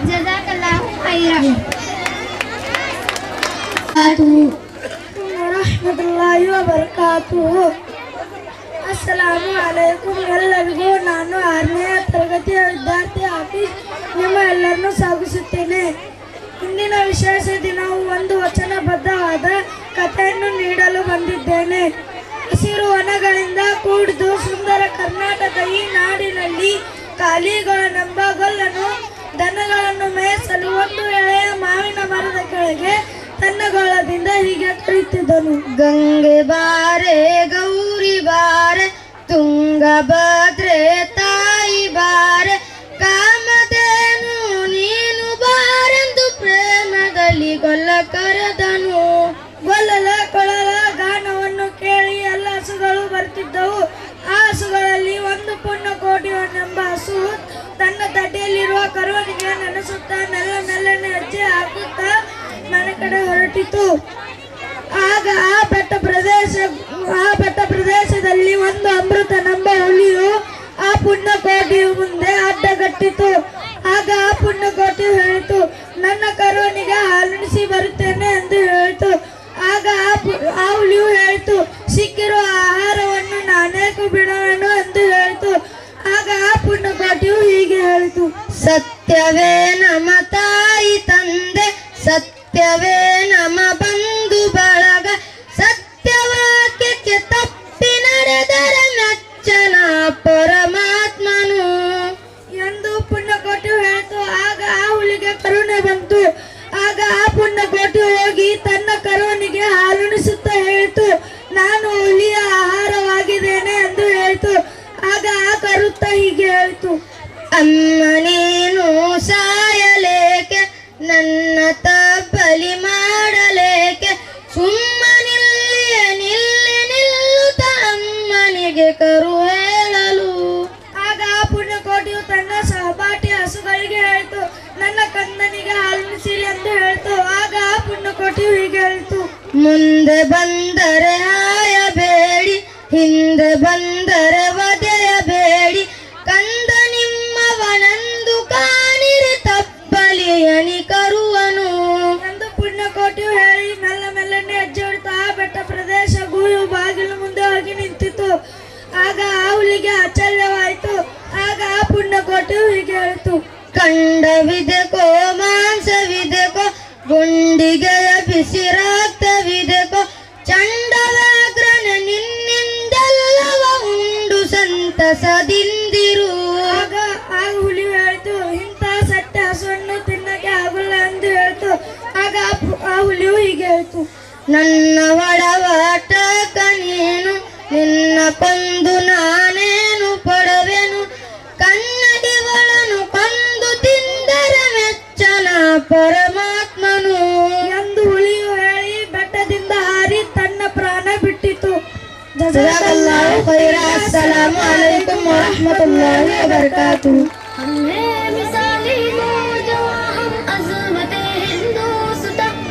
जज़ाकल्लाहु खैरन। रहमतुल्लाहि ವ ಬರಕಾತುಹು। ಅಸ್ಸಲಾಮು ಅಲೈಕುಂ ಎಲ್ಲರಿಗೂ ನಾನು 6ನೇ ತರಗತಿಯ ವಿದ್ಯಾರ್ಥಿ ಆಫೀಸ್ ನಿಮ್ಮ ಎಲ್ಲರನ್ನು ಸ್ವಾಗತಿಸುತ್ತೇನೆ। ಇಂದಿನ ವಿಶೇಷ ದಿನವು ಒಂದು ವಚನಬದ್ಧವಾದ ಕಥೆಯನ್ನು ನೀಡಲು ಬಂದಿದ್ದೇನೆ। ಹಸಿರು ವನಗಳಿಂದ ಕೂಡಿದು ಸುಂದರ ಕರ್ನಾಟಕ ಈ ನಾಡಿನಲ್ಲಿ ಕಾಲಿಗಳನೆಂಬ ಗೊಲ್ಲನು ದನಗಳನ್ನು ಮೇಯಿಸಲು ಒಂದು ಎಳೆಯ ಮಾವಿನ ಮರದ ಕೆಳಗೆ ತನ್ನ ಗೋಳದಿಂದ ಹೀಗೆ ಕರೆಯುತ್ತಿದ್ದನು, ಗಂಗೆ ಬಾರೆ ಗೌರಿ ಬಾರೆ ತುಂಗಭದ್ರೆ ತಾಯಿ ಬಾರೆ ಕಾಮಧೇನು ನೀನು ಬಾರೆಂದು ಪ್ರೇಮದಲ್ಲಿ ಗೊಲ್ಲ ಕರೆದನು. ಗೊಲ್ಲಲ ಕೊಳಲ ಗಾನವನ್ನು ಕೇಳಿ ಎಲ್ಲ ಹಸುಗಳು ಬರ್ತಿದ್ದವು. ಆ ಹಸುಗಳಲ್ಲಿ ಒಂದು ಪುಣ್ಯಕೋಟಿಯನೆಂಬ ಹಸು ತನ್ನ ತಡ್ಡಿಯಲ್ಲಿರುವ ಕರುವನಿಗೆ ನೆನೆಸುತ್ತಾ ಮೆಲ್ಲನೆ ಹೆಜ್ಜೆ ಹಾಕುತ್ತಾ ಮನೆ ಕಡೆ ಹೊರಟಿತು. ಆಗ ಆ ಬೆಟ್ಟ ಪ್ರದೇಶದಲ್ಲಿ ಒಂದು ಅಮೃತನೆಂಬ ಹುಲಿಯು ಆ ಪುಣ್ಯಕೋಟಿಯು ಮುಂದೆ ಅಡ್ಡಗಟ್ಟಿತು. ಆಗ ಆ ಪುಣ್ಯಕೋಟಿಯು ಹೇಳಿತು, ನನ್ನ ಕರುವನಿಗೆ ಹಾಲುಣಿಸಿ ಬರುತ್ತೇನೆ ಎಂದು ಹೇಳಿತು. ಆಗ ಆ ಹುಲಿಯು ಹೇಳಿತು, ಸಿಕ್ಕಿರುವ ಆಹಾರವನ್ನು ನಾನೇಕು ಬಿಡುವೆನು ಎಂದು ಹೇಳಿತು. ಆಗ ಆ ಪುಣ್ಯಕೋಟಿಯು ಹೀಗೆ ಹೇಳಿತು, ಸತ್ಯವೇ ನಮ್ಮ ತಾಯಿ ತಂದೆ, ಸತ್ಯವೇ ನಮ್ಮ ಬಂಧು ಬಳಗ, ಸತ್ಯವಾಕ್ಯಕ್ಕೆ ತಪ್ಪಿ ನಡೆದರೆ ಮೆಚ್ಚನ ಪರಮಾತ್ಮನು ಎಂದು ಪುಣ್ಯಕೋಟಿಯು ಹೇಳಿತು. ಆಗ ಆ ಹುಲಿಗೆ ಕರುಣೆ ಬಂತು. ಆಗ ಆ ಪುಣ್ಯಕೋಟಿಯು ಹೋಗಿ ತನ್ನ ಕರುವನಿಗೆ ಹಾಲುಣಿಸುತ್ತಾ ಹೇಳಿತು, ನಾನು ಹುಲಿಯ ಆಹಾರವಾಗಿದ್ದೇನೆ ಎಂದು ಹೇಳಿತು. ಆಗ ಆ ಕರುತ್ತ ಹೀಗೆ ಹೇಳಿತು, ಅಮ್ಮ ನೀನು ಸಾಯಲೇಕೆ, ನನ್ನ ತಬ್ಬಲಿ ಮಾಡಲೇಕೆ, ಸುಮ್ಮನಿಲ್ಲಿಯೇ ನಿಲ್ಲುತ್ತ ಅಮ್ಮನಿಗೆ ಕರು ಹೇಳಲು. ಆಗ ಆ ಪುಣ್ಯಕೋಟಿಯು ತನ್ನ ಸಹಪಾಠಿ ಹಸುಗಳಿಗೆ ಹೇಳಿತು, ನನ್ನ ಕಂದನಿಗೆ ಹಾಲುಣಿಸಿರಿ ಎಂದು ಹೇಳಿತು. ಆಗ ಆ ಪುಣ್ಯಕೋಟಿಯು ಹೀಗೆ ಹೇಳಿತು, ಮುಂದೆ ಬಂದರೆ ಹಾಯಬೇಡಿ, ಹಿಂದೆ ಬಂದರೆ ಒದೆಯಬೇಡಿ, ಕಂದ ನಿಮ್ಮವನೆಂದು ಕಾಣಿರಿ ತಪ್ಪಲಿಯನಿ ಕರುವನು ಎಂದು ಪುಣ್ಯಕೋಟಿಯು ಹೇಳಿ ಮೆಲ್ಲನೆ ಹೆಜ್ಜೆ ಹೊಡೆದು ಆ ಬೆಟ್ಟ ಪ್ರದೇಶ ಗೂಯು ಬಾಗಿಲು ಮುಂದೆ ಹೋಗಿ ನಿಂತಿತು. ಆಗ ಆ ಹುಲಿಗೆ ಆಶ್ಚರ್ಯವಾಯಿತು. ಆಗ ಆ ಪುಣ್ಯಕೋಟಿಯು ಹೀಗೆ ಹೇಳಿತು, ಕಂಡವಿದೆಕೋ ಮಾಂಸವಿದೆಕೋ ಹಣ್ಣು ತಿನ್ನಕ್ಕೆ ಆಗುಲ್ಲ ಎಂದು ಹೇಳ್ತು. ಆಗ ಆ ಹುಲಿಯು ಹೀಗೆ ಹೇಳ್ತು, ನನ್ನ ಒಡವಾಟಕ ನೀನು, ನಿನ್ನ ಕೊಂದು ನಾನೇನು ಪಡವೆನು, ಕನ್ನಡಿಗಳನ್ನು ಕೊಂದು ತಿಂದರ ಮೆಚ್ಚನ ಪರಮಾತ್ಮನು ಎಂದು ಹುಲಿಯು ಹೇಳಿ ಬೆಟ್ಟದಿಂದ ಹಾರಿ ತನ್ನ ಪ್ರಾಣ ಬಿಟ್ಟಿತು. ಜಜಾಕಲ್ಲಾಹು ಖೈರ. ಅಸ್ಸಲಾಮು ಅಲೈಕುಂ ವರಹ್ಮತುಲ್ಲಾಹಿ ವಬರಕಾತುಹು.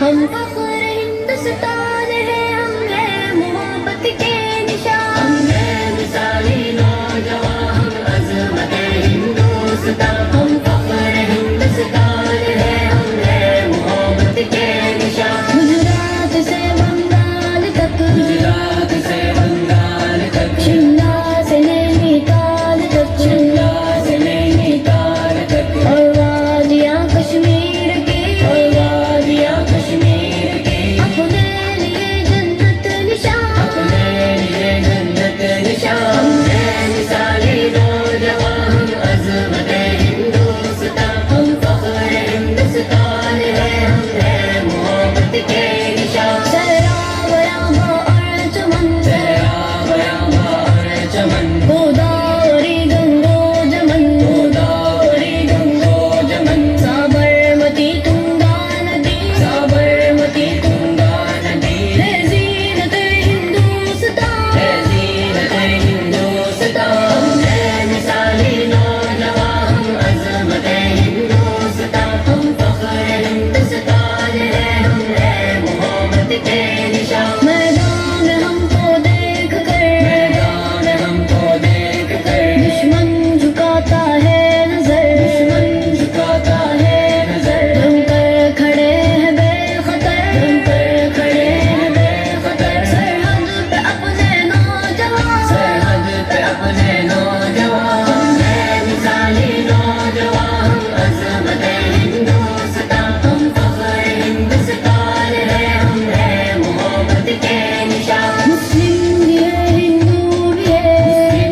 हम फख्र हिंदुस्तान है, हम है मोहब्बत के निशान, हम है मिसाली नौजवान, हम अज़मत हिंदुस्तान, हम फख्र हिंदुस्तान है, हम है मोहब्बत के निशान। गुजरात से बंगाल तक, गुजरात से बंगाल तक, शिमला से नैनीताल तक, शिमला से नैनीताल तक, और वादियाँ कश्मीर की, और वादियाँ कश्मीर की, अपने लिए जन्नत निशान, अपने लिए जन्नत निशान। हम है मिसाली नौजवान, हम अज़मत हिंदुस्तान, हम फख्र हिंदुस्तान है, हम है मोहब्बत के निशान। सहराब यामा और चमन, सहराब यामा और चमन, गोदावरी गंगो जमन, गोदावरी गंगो जमन, साबरमती तुंगा नदी, साबरमती तुंगा नदी, है ज़ीनत हिंदुस्तान, है ज़ीनत हिंदुस्तान। हम है मिसाली नौजवान, हम अज़मत हिंदुस्तान, हम फख्र हिंदुस्तान है, हम है मोहब्बत के निशान। मैदान हमको देख कर, मैदान हमको देख कर, दुश्मन झुकाता है नजर, दुश्मन झुकाता है नजर, हम कर खड़े हैं बेखतर, हम कर खड़े हैं बेखतर, सरहद पे अपने नौजवान, सरहद पे अपने नौजवान। हम है मिसाली नौजवान, हम अज़मत हिंदुस्तान, हम फख्र हिंदुस्तान है, हम है मोहब्बत के निशान। मुस्लिम भी है, हिंदू भी है,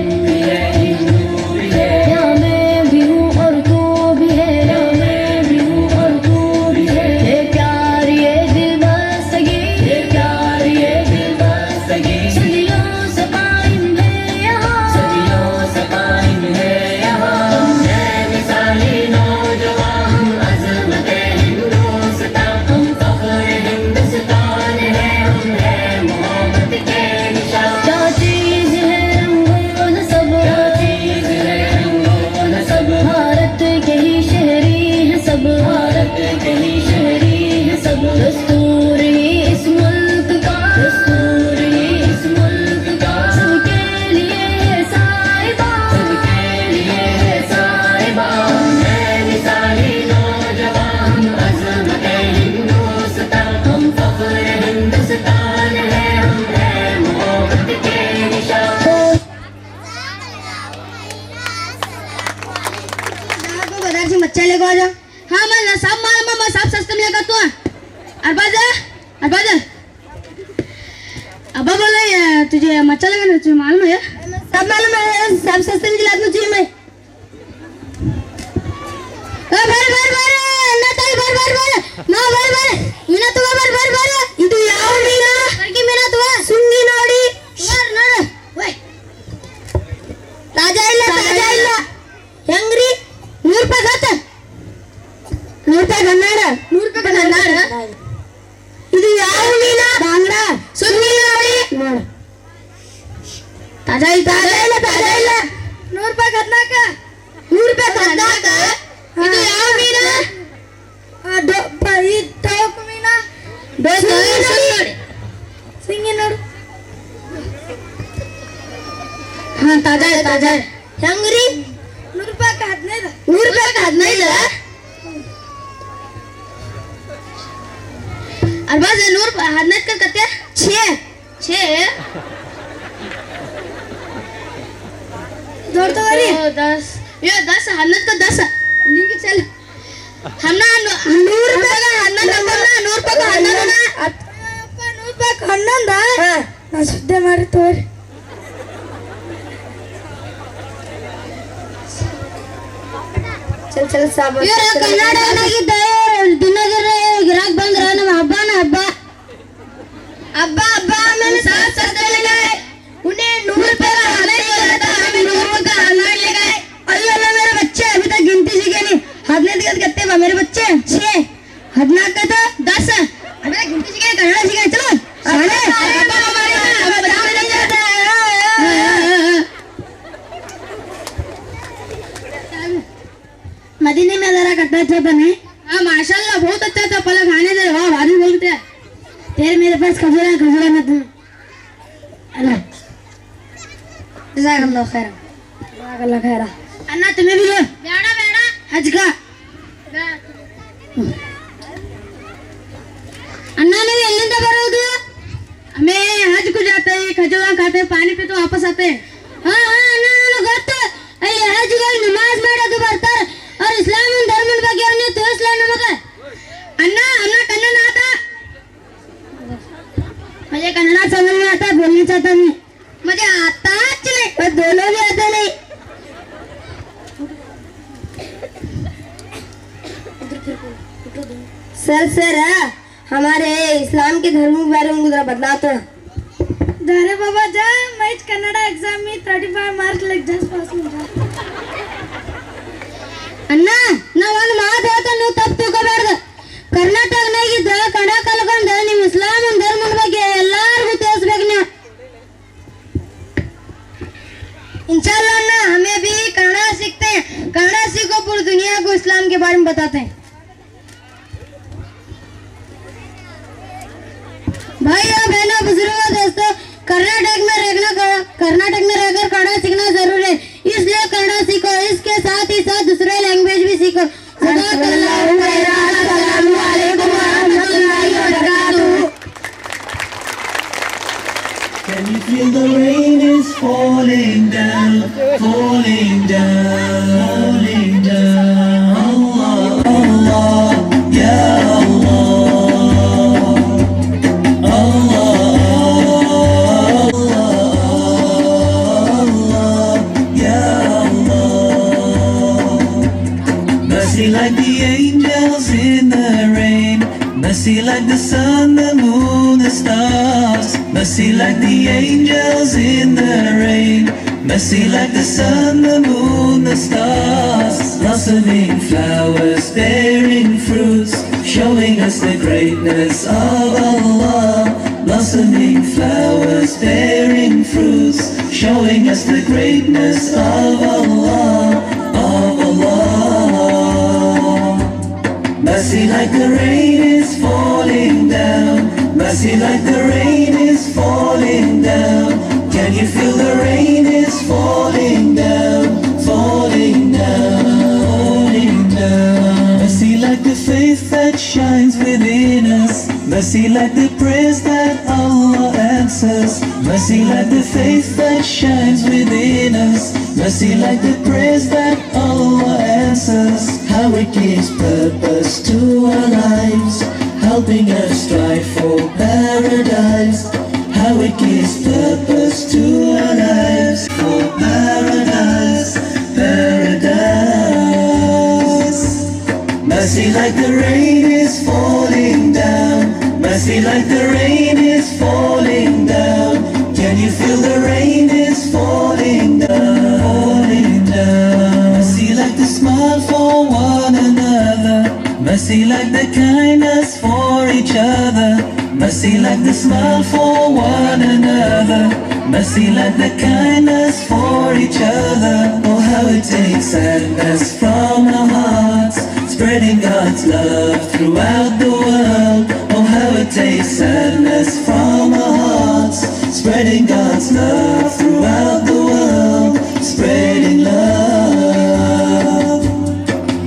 मुस्लिम भी है, हिंदू भी है, यहाँ मैं भी हूँ और तू भी है, यहाँ मैं भी हूँ और तू भी है, ये प्यार ये दिल बसगी, ये प्यार ये दिल बसगी, सदियों से कायम है यहाँ, सदियों से कायम है यहाँ। हम है मिसाली नौजवान, हम अज़मत हिंदुस्तान, हम फख्र हिंदुस्तान है, हम है मोहब्बत के निशान। क्या चीज़ है रंगो नसब, क्या चीज़ है रंगो नसब, भारत के ही शहरी है सब, भारत के ही शहरी है सब, दस्तूर ही इस मुल्क का, दस्तूर ही इस मुल्क का, सबके लिए है साहिबा, सबके लिए है साहिबा। हम है मिसाली नौजवान, हम अज़मत हिंदुस्तान, हम फख्र हिंदुस्तान है, हम है मोहब्बत के निशान। से मच्छा लेको आ जा। हाँ मैं सब सब सस्ते में लेकर तू अरबाजा अरबाजा अब्बा बोले तुझे मच्छा लेकर तुझे मालूम है? सब मालूम है, सब सस्ते में दिला तुझे मैं। भर भर भर ना ताई भर भर भर ना भर भर मीना तू भर भर भर ಇದು ಯಾವ ಮೀನಾ ಕರ್ಕಿ ಮೀನಾ ತೂ ಸುಂಗಿ ನೋಡಿ ಭರ್ ನೋಡು ಓಯ್ ತಾಜಾ ಇಲ್ಲ ಹೆಂಗ್ರಿ 100 ರೂಪಾಯಿ ಖಾತ 100 ರೂಪಾಯಿ ಕನ್ನಡ 100 ರೂಪಾಯಿ ಕನ್ನಡ ಇದು ಯಾವ ಮೀನಾ ಬಾಂಗ್ಡಾ ಸುಂಗಿ ನೋಡಿ ನೋಡು ತಾಜಾ ಇಲ್ಲ 100 ರೂಪಾಯಿ ಕರ್ನಾಕ 100 ರೂಪಾಯಿ ಕರ್ನಾಕ ಇದು ಯಾವ ಮೀನಾ ಟೋಕು ಮೀನಾ ಸಿಂಗಿ ನೋಡು हाँ ताजा है ಹೆಂಗ್ರಿ 100 ರೂಪಾಯಿ 15 100 ರೂಪಾಯಿ 15 अरबाज 100 ರೂಪಾಯಿ 15 का कते 6 जोड़ तो वाली 10 ये 10 11 का 10 निकल चल हमना 100 ರೂಪಾಯಿ 11 100 ರೂಪಾಯಿ 11 ना ಅಪ್ಪ 100 ರೂಪಾಯಿ 11 ನಾ ಸುದ್ದೆ ಮಾಡಿ ತೋರಿ चल ಚಲ್ ಸಾಬ ಇವ್ರ ಕನ್ನಡನಾಗಿದ್ದ ದಿನಗಿರ ಗಿರಾಕ್ ಬಂದ್ರ ನಮ್ಮ ಹಬ್ಬನ ಹಬ್ಬ अब्बा अब्बा मैंने साथ साथ ले गए उन्हें 100 रुपए का हलवा दिया था हमें 100 रुपए का हलवा ले गए अल्लाह अल्लाह मेरे बच्चे अभी तक गिनती सीखे नहीं हाथने दिक्कत करते हैं मेरे बच्चे 6 हदना का था 10 अभी तक गिनती सीखे कन्नड़ सीखे चलो मदीने में जरा कट्टा था बने हाँ माशाल्लाह बहुत अच्छा था पहले खाने दे वाह भारी बोलते हैं तेरे मेरे पास खजूरा में तुम हेलो जज़ाकल्लाह खैर अन्ना तुम्हें भी लो बेड़ा बेड़ा हज का अन्ना ने एಲ್ಲಿಂದ ಬರೋದು हमें हज को जाते हैं खजूरा खाते हैं पानी पे तो वापस आते हैं हाँ हाँ अन्ना ನನಗೆ ಗೊತ್ತು ಅಲ್ಲಿ ಹಜ್ಗಳು ನಮಾಜ್ ಮಾಡೋದು ಬರ್ತಾರೆ और इस्लाम धर्म ಬಗ್ಗೆ ಅವನೇ ತೋರಿಸಲ್ಲ ನಮಗೆ अन्ना अन्ना कन्नड़ आता मुझे कन्नड़ा समझ में आता बोलना चाहता हूँ मुझे आता नहीं पर दोनों भी आते नहीं सर हमारे इस्लाम के धर्म के बारे में जरा बदला तो अरे बाबा जा मैं कन्नड़ा एग्जाम में 35 मार्क्स लग जा पास में जा अन्ना ना ಒಂದು ಮಾತು ಹೇಳ್ತಾ ನೀವು ತಪ್ಪು ತಿಳ್ಕೋಬಾರ್ದು ಕರ್ನಾಟಕನಾಗಿದ್ದ ಕನ್ನಡ ಕಲ್ಕೊಂಡು ನಿಮ್ಮ ಇಸ್ಲಾಂ ಧರ್ಮದ ಬಗ್ಗೆ ಎಲ್ಲರಿಗೂ ತಿಳಿಸ್ಬೇಕು ನೀವು इंशाल्लाह अन्ना हमें भी कन्नड़ा सीखते हैं कन्नड़ा सीखो पूरी दुनिया को इस्लाम के बारे में बताते हैं भाई और बहनों बुजुर्गों दोस्तों कर्नाटक में रहकर कन्नड़ा सीखना जरूरी है इसलिए कन्नड़ा सीखो इसके साथ ही साथ दूसरे लैंग्वेज भी सीखो Can you feel the rain is falling down, falling down, falling down? Allah, Allah, Ya Allah, Allah, Allah, Ya Allah. Mercy like the angels in the rain, mercy like the sun, the moon, the stars. Mercy like the angels in the rain, mercy like the sun, the moon, the stars. Blossoming flowers, bearing fruits, showing us the greatness of Allah. Blossoming flowers, bearing fruits, showing us the greatness of Allah, of Allah. Mercy like the rain is falling down, mercy like the rain is falling down. Can you feel the rain is falling down, falling down, falling down? Mercy like the faith that shines within us, mercy like the prayers that Allah answers. Mercy like the faith that shines within us, mercy like the prayers that Allah answers. How it gives purpose to our lives, helping us strive for paradise. How it gives purpose to our lives, for paradise, paradise. Mercy like the rain is falling down, mercy like the rain is falling down. Can you feel the rain is falling down, falling down? Mercy like the smile for one another, mercy like the kindness for each other. Mercy like the smile for one another, mercy like the kindness for each other. Oh, how it takes sadness from our hearts, spreading God's love throughout the world. Oh, how it takes sadness from our hearts, spreading God's love throughout the world, spreading love.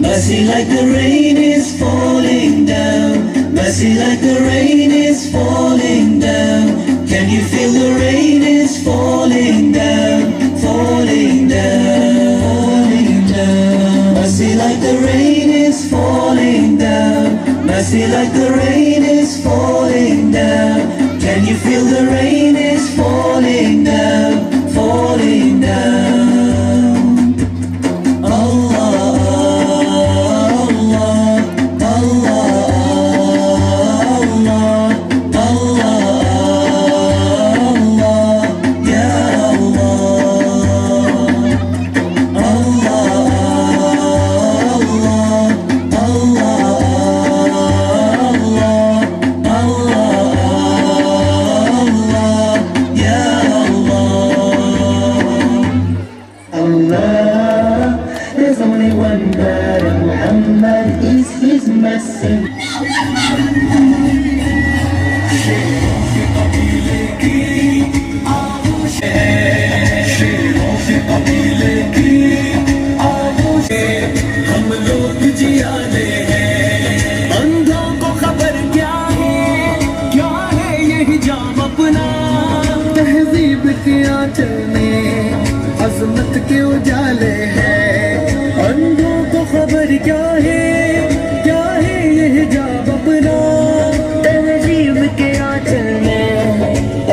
Mercy like the rain is falling down, mercy like the rain is falling down. Can you feel the rain is falling down, falling down, falling down? Mercy like the rain is falling down, mercy like the rain is falling down. Can you feel the rain is falling down, falling down? Allah, ہم لوگ جیانے ہیں، اندھوں کو خبر کیا ہے یہ حجاب اپنا، تہذیب کے آنچل میں عظمت کے اجالے ہیں، اندھوں کو خبر کیا ہے یہ حجاب اپنا، تہذیب کے آنچل میں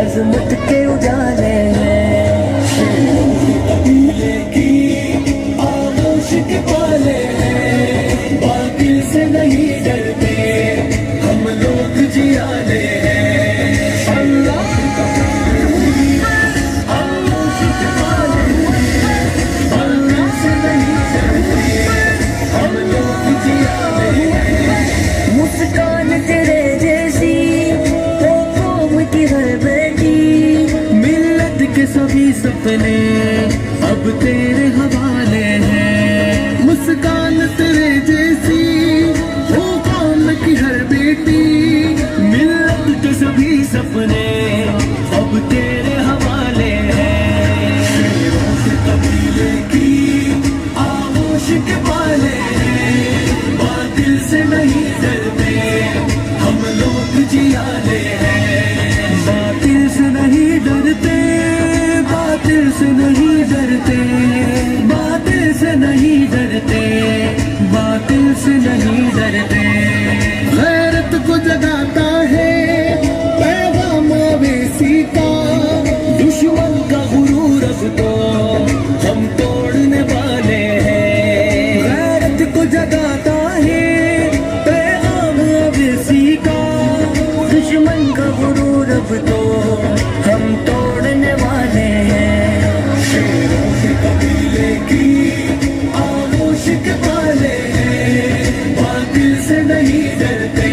عظمت کے اجالے ہیں، والے ہیں، باطل سے نہیں ڈرتے، ہم لوگ جیانے ہیں، اللہ والے ہیں، باطل سے نہیں ڈرتے، ہم لوگ جیانے ہیں، مسکان تیرے جیسی تو قوم کی ہر بیٹی، ملت کے سبھی سپنے اب تیرے حوالے ہیں، مسکان تیرے جیسی ہو قوم کی ہر بیٹی، ملت کے سبھی سپنے اب تیرے حوالے ہیں، شیروں کے قبیلے کی آغوش کے پالے ہیں، باطل سے نہیں ڈرتے، ہم لوگ جیانے ہیں، باطل سے نہیں ڈرتے، باطل سے نہیں ڈرتے، باطل سے نہیں ڈرتے، باطل سے نہیں ڈرتے، غیرت کو جگاتا ہے پیغام مویسی کا، دشمن کا غرور اب تو ہم توڑنے والے ہیں، غیرت کو جگاتا ہے پیغام مویسی کا، دشمن کا غرور اب تو ہم توڑنے والے ہیں، شیروں کے قبیلے کی آغوش کے پالے ہیں، باطل سے نہیں ڈرتے،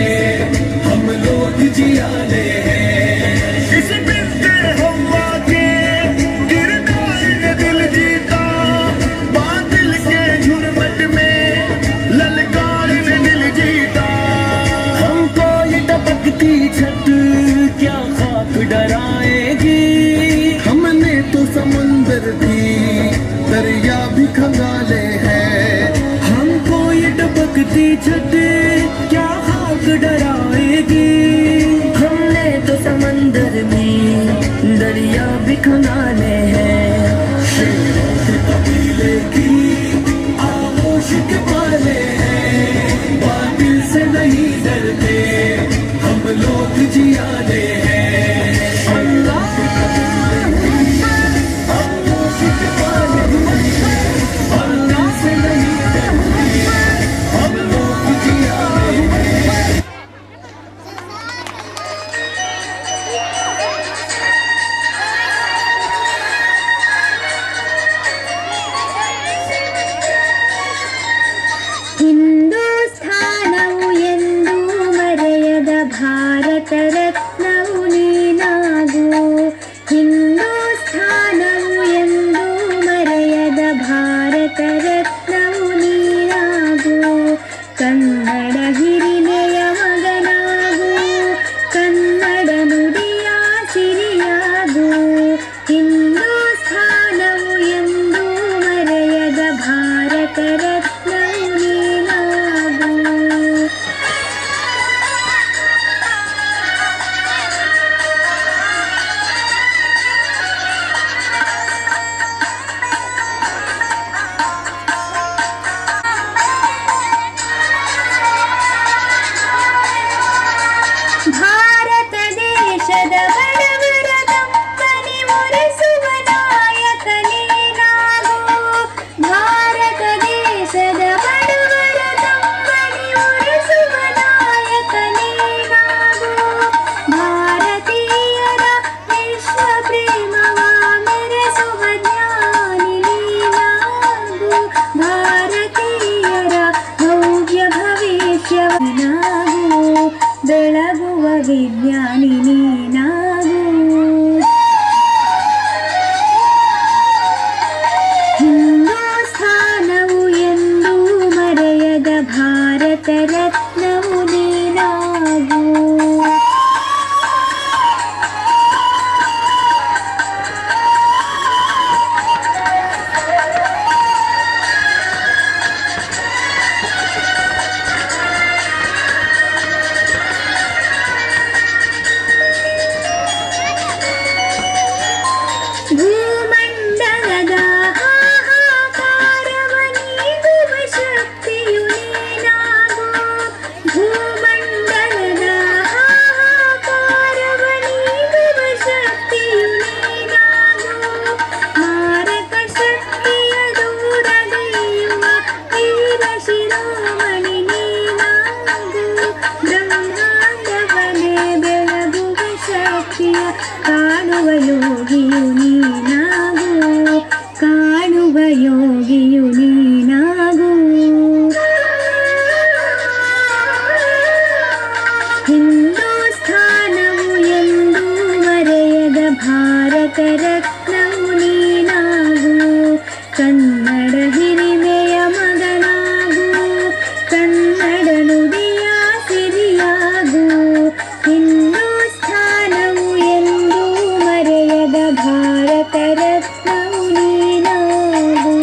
ہم لوگ جیانے ہیں، اس بنت ہوا کے کردار نے دل جیتا، باطل کے جھرمٹ میں للکار نے دل جیتا، ہم کو یہ ٹپکتی چھت کیا خاک ڈرائے گی، ہم نے تو سمندر بھی دریا بھی کھنگالے ہیں، ہم کو یہ ٹپکتی چھت کیا خاک ڈرائے گی، ہم نے تو سمندر بھی دریا بھی کھنگالے ہیں، شیروں کے قبیلے کی آغوش کے پالے ہیں، باطل سے نہیں ڈرتے، ہم لوگ جیانے ہیں، اللہ آغوش کے پالے ہیں، باطل سے نہیں ڈرتے، ہم لوگ جیانے ہیں، ಹಿಂದೂಸ್ಥಾನವು ಎಂದು ಮರೆಯದ ಭಾರತ ರತ್ನವು ನೀನಾಗು, ಹಿಂದೂಸ್ಥಾನವು ಎಂದು ಮರೆಯದ ಭಾರತ ರತ್ನವು ನೀನಾಗು, ಕನ್ನಡ ಹಿರಿಮೆಯ ಮಗನಾಗು, ಕನ್ನಡ ನುಡಿಯ ಸಿರಿಯಾಗು, ಹಿಂದೂಸ್ಥಾನವು ಎಂದು ಮರೆಯದ ಭಾರತ ರತ್ನವು ನೀನಾಗು. ಭಾರತ ದೇಶದ ಬಡವರ ತಪ್ಪನೆ ಮುರಿಸುವ ನಾಯಕ ನೀನಾಗು, ಭಾರತ ದೇಶದ ಬಡವರ ತಪ್ಪನೆ ಮುರಿಸುವ ನಾಯಕ ನೀನಾಗು, ಭಾರತೀಯರ ವಿಶ್ವ ಪ್ರೇಮವ ಮೆರೆಸುವ ಜ್ಞಾನಿ ನೀನಾಗು, ಭಾರತೀಯರ ಭವ್ಯ ಭವಿಷ್ಯವ ನೀನಾಗು, ಬೆಳಗುವ ವಿಜ್ಞಾನಿ ನೀನಾಗು, ಹಿಂದೂಸ್ಥಾನವು ಎಂದು ಮರೆಯದ ಭಾರತ ರತ್ನವು ನೀನಾಗು. ಕಾಣುವ ಯೋಗಿಯು ನೀನಾಗು ಕಾಣುವ ಯೋಗಿಯು ನೀನಾಗು ಹಿಂದೂಸ್ಥಾನವು ಎಂದೂ ಮರೆಯದ ಭಾರತ ರತ್ನವು ನೀನಾಗು ಕನ್ನಡ ಹಿರಿಮೆಯ ಮಗನಾಗು ಕನ್ನಡ ನುಡಿಯ ಸಿರಿಯಾಗು ಹಿಂದೂಸ್ಥಾನವು ಎಂದೂ ಮರೆಯದ Bharat ರತ್ನವು ನೀನಾಗು.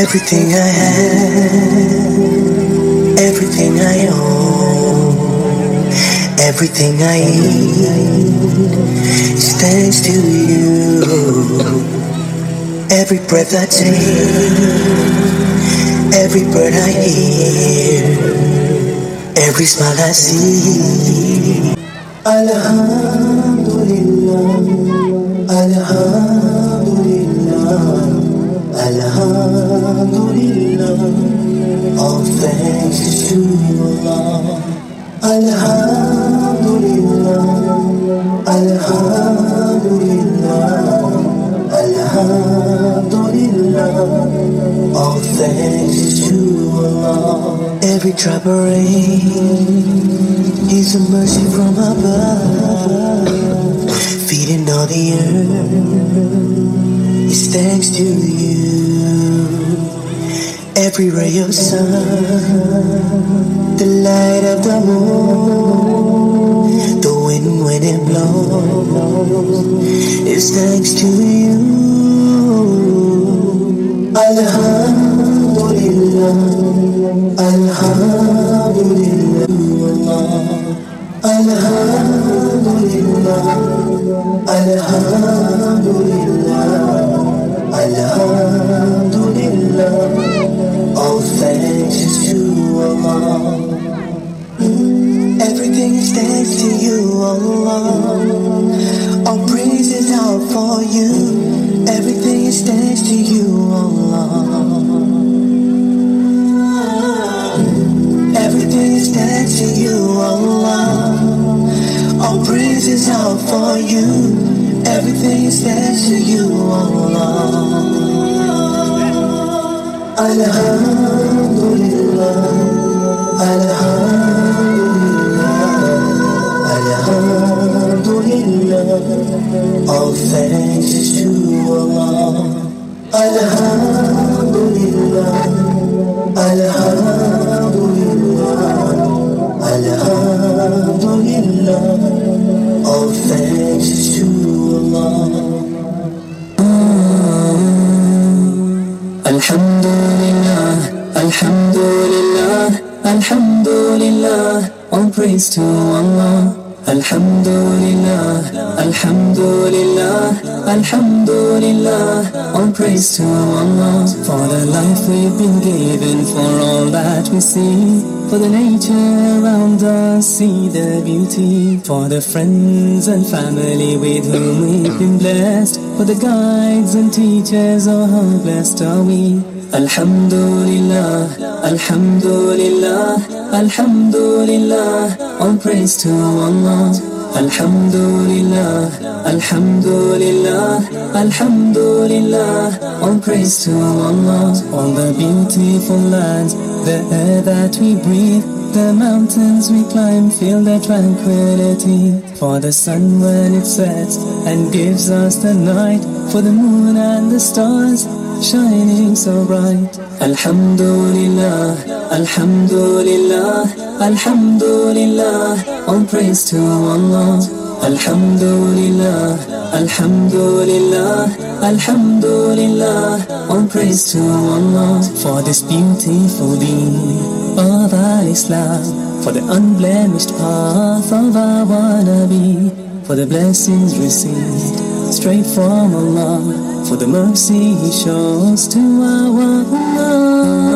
Everything I have, everything I own, everything I eat is thanks to you. Every breath I take, every bird I hear, every smile I see. Alhamdulillah, Alhamdulillah, Alhamdulillah. All thanks is to Allah. Alhamdulillah, Alhamdulillah, Alhamdulillah. All thanks is to Allah. Every drop of rain is a mercy from above, feeding all the earth is thanks to you. Every ray of sun, the light of the moon, the wind when it blows is thanks to you. Alhamdulillah, Alhamdulillah, Alhamdulillah, Alhamdulillah, Alhamdulillah. All thanks is to Allah. Everything is thanks to you, Allah. All praises are for you. Everything is thanks to you, Allah. Everything is thanks to you, Allah. All praises are for you. Everything is thanks to you, Allah. Alhamdulillah, Alhamdulillah, Alhamdulillah. All thanks is to Allah. Alhamdulillah, Alhamdulillah, Alhamdulillah. All thanks is to Allah. Alhamdulillah, Alhamdulillah, Alhamdulillah. All praise to Allah. Alhamdulillah, Alhamdulillah, Alhamdulillah. All praise to Allah. For the life we've been given, for all that we see, for the nature around us, see the beauty, for the friends and family with whom we've been blessed, for the guides and teachers, oh how blessed are we. Alhamdulillah, Alhamdulillah, Alhamdulillah. All praise to Allah. Alhamdulillah, Alhamdulillah, Alhamdulillah. All praise to Allah. All the beautiful lands, the air that we breathe, the mountains we climb, feel the tranquility. For the sun when it sets and gives us the night, for the moon and the stars shining so bright. Alhamdulillah, Alhamdulillah, Alhamdulillah. All praise to Allah. Alhamdulillah, Alhamdulillah, Alhamdulillah. All praise to Allah. For this beautiful deen of Al-Islam, for the unblemished path of our Nabi, for the blessings received straight from Allah, for the mercy He shows to our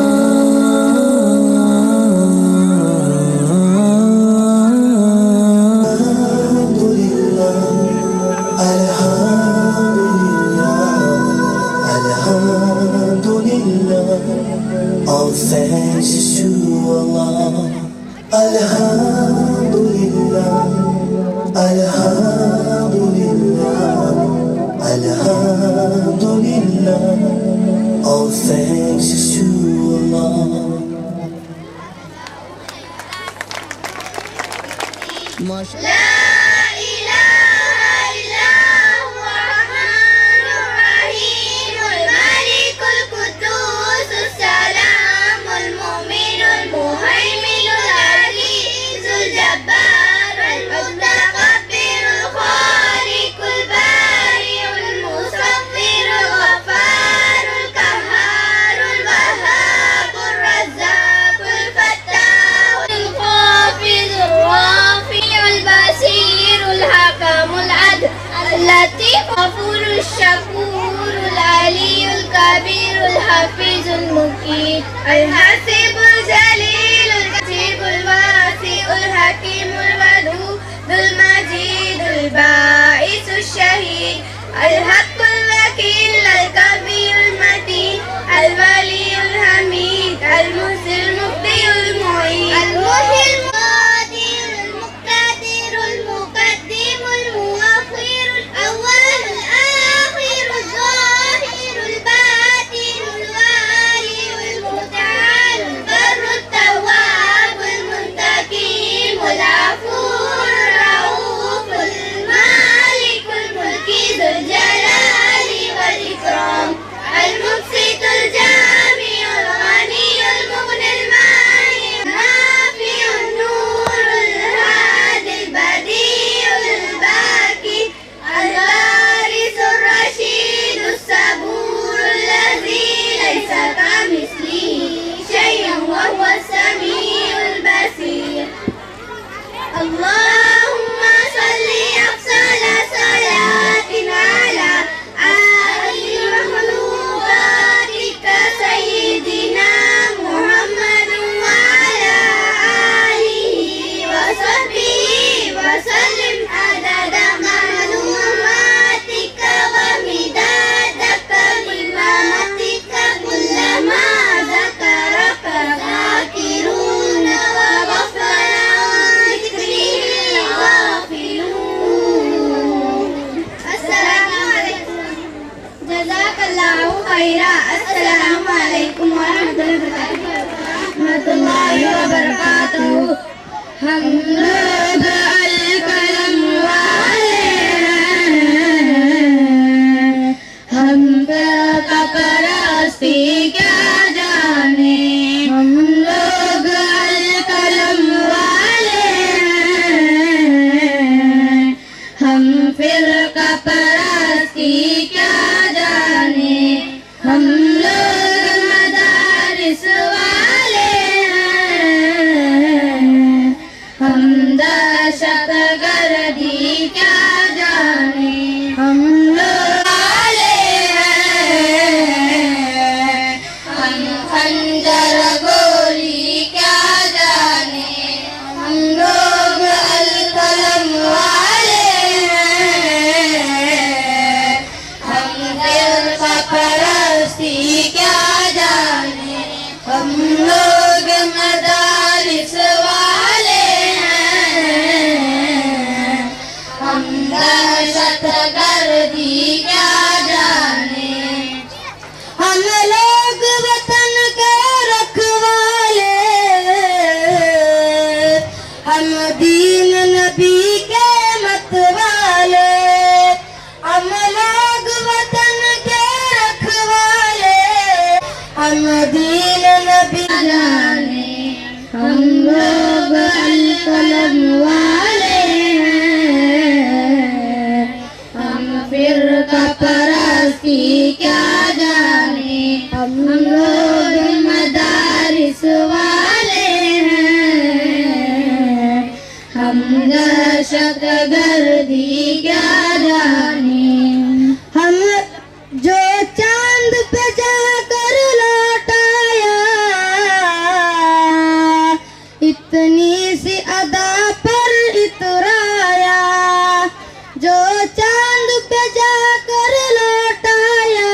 Alhamdulillah, all thanks اللطيف غفور الشكور العلي الكبير الحفيظ المقيت الحسيب الجليل الكتيب الواسع الحكيم الودود المجيد الباعث الشهيد الحق الوكيل الكبير المتين الولي الحميد المحسن المبدئ المعيد المحيي القادر المقتدر المقدم المؤخر الأول الآخر الظاهر الباطن الوالي المتعال البر التواب المنتقم العفو الرؤوف المالك الملك ذو الجلال والإكرام المبسط الجامع الغني المغني المانع النافع النور الهادي البديع الباقي الوارث الرشيد الصبور الذي ليس كمثله شيء وهو السميع البصير. اللهم صل أفضل صلاة على آل مخلوقاتك سيدنا محمد وعلى آله وصحبه وسلم عدد معلوماتك ومداد كلماتك كلما ذكرك ذاكرون وغفل عن ذكره الغافلون. السلام عليكم. جزاك الله خيرا. السلام عليكم ورحمة الله وبركاته. ہم لوگ القلم والے ہیں، ہم کا پرستی کیا جانے. ہم لوگ القلم والے ہیں، ہم فرقہ پرستی کیا جانے. ہم لوگ مدارس والے ہیں، ہم دہشت گردی کیا جانے. ہم لوگ والے ہیں، ہم خنجر گولی کیا جانے. ہم لوگ القلم والے ہیں، ہم فرقہ پرستی کیا جانے. ہم لوگ مدارس والے ہیں، ہم دہشت گردی کیا جانے. ہم لوگ وطن کے رکھوالے، ہم دین نبی کے متوالے. ہم لوگ وطن کے رکھوالے، ہم دین نبی جانے. ہم لوگ القلم والے ہیں، ہم فرقہ پرستی کیا جانے. ہم لوگ مدارس والے ہیں، ہم دہشت گردی کیا جانے. ہم جو چاند پہ جا کر لوٹ آیا، اتنی سی ادا پر اترایا. جو چاند پہ جا کر لوٹ آیا،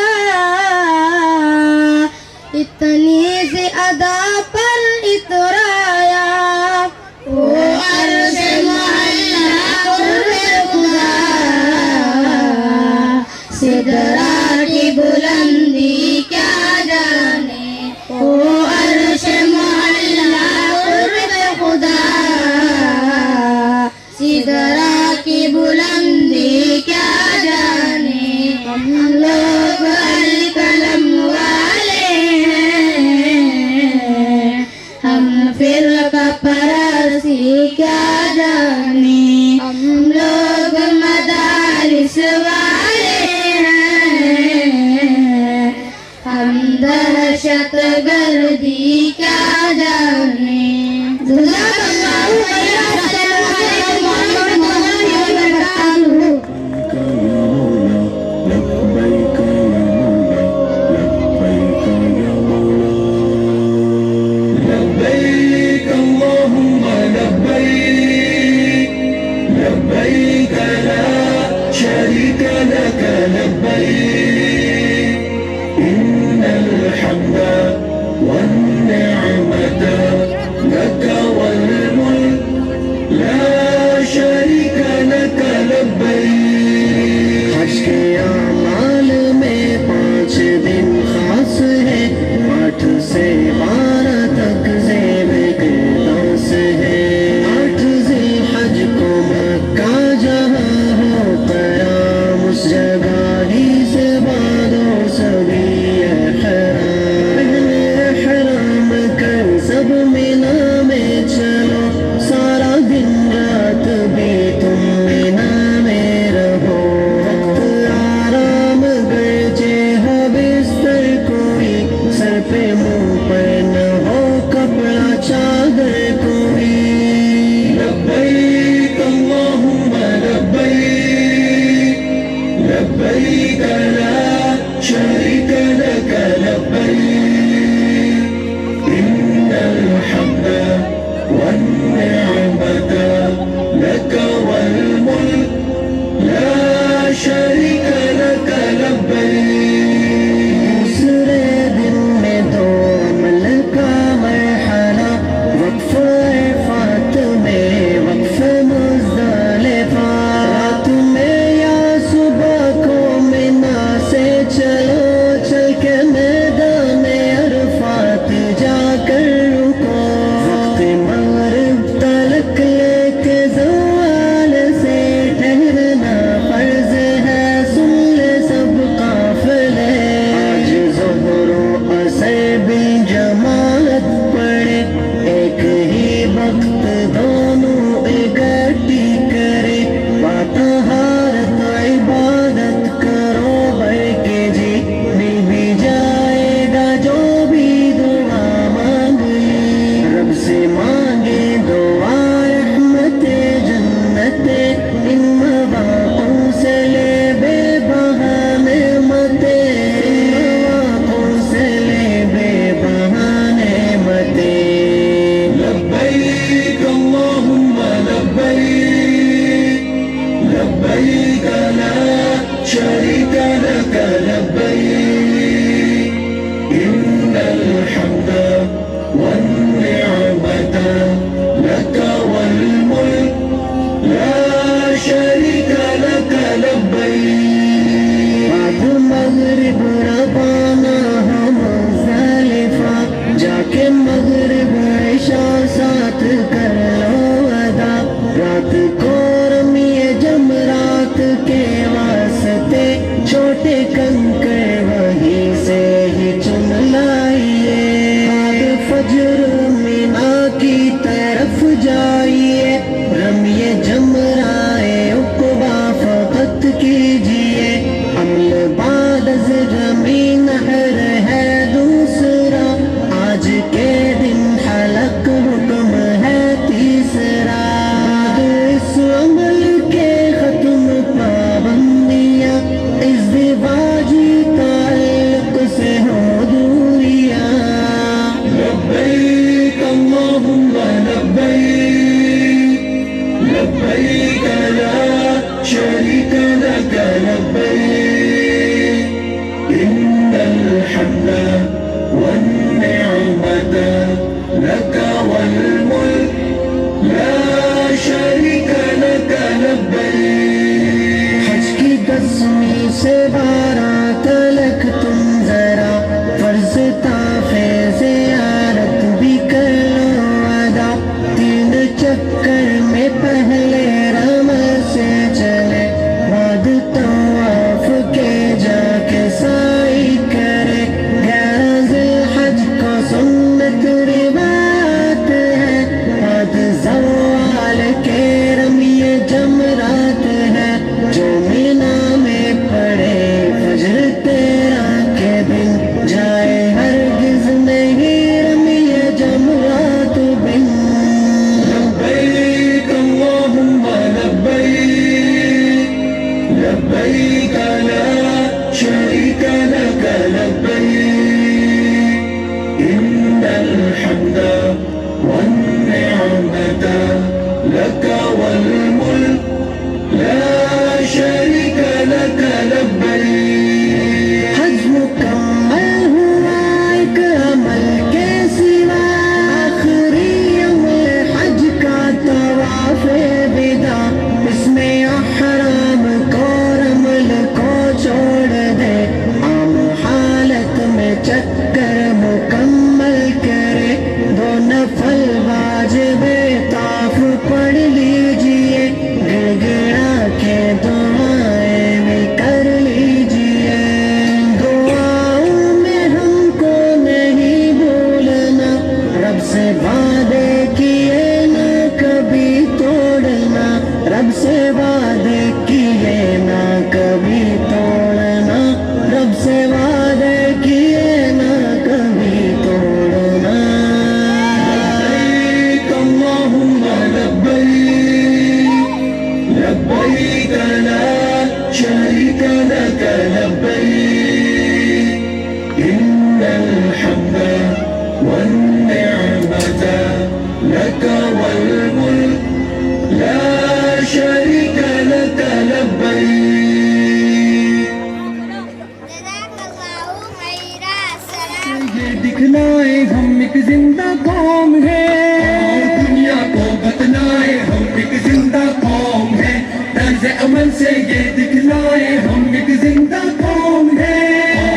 दहशत गर्दी क्या जाने। दिखलाए हम एक जिंदा कौम है, और दुनिया को बतलाए हम एक जिंदा कौम है, तर्ज अमल से ये दिखलाए हम एक जिंदा कौम है,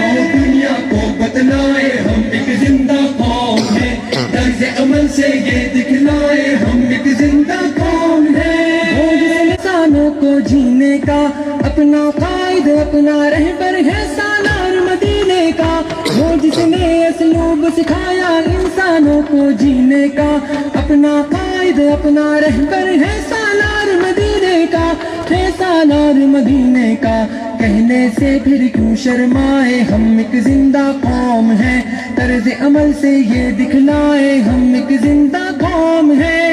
और दुनिया को बतलाए हम एक जिंदा कौम है, तर्ज अमल से ये दिखलाए हम एक जिंदा कौम है। वो इंसानों को जीने का अपना कायद अपना रहबर है सालार मदीने का, वो जिसने असलूब सिखाया इंसानों को जीने का, अपना कायद अपना रहबर है सालार मदीने का, है सालार मदीने का। कहने से फिर क्यों शर्माए हम एक जिंदा कौम है, तर्ज अमल से ये दिखलाए हम एक जिंदा कौम है,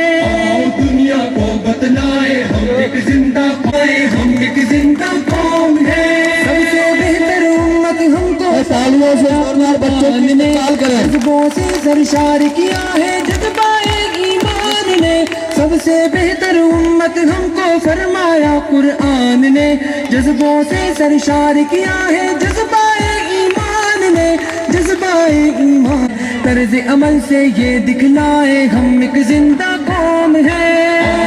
और दुनिया को बतलाए हम एक जिंदा पाए हम एक जिंदा कौम है। सबसे बेहतर उम्मत हमको तालियों से और बच्चों की निकाल करें। जज्बों से सरशार किया है जज्बाए ईमान ने, सबसे बेहतर उम्मत हमको फरमाया कुरआन ने, जज्बों से सरशार किया है जज्बाए ईमान ने, जज्बाए ईमान। तर्ज अमल से ये दिखलाए हम एक जिंदा कौम है,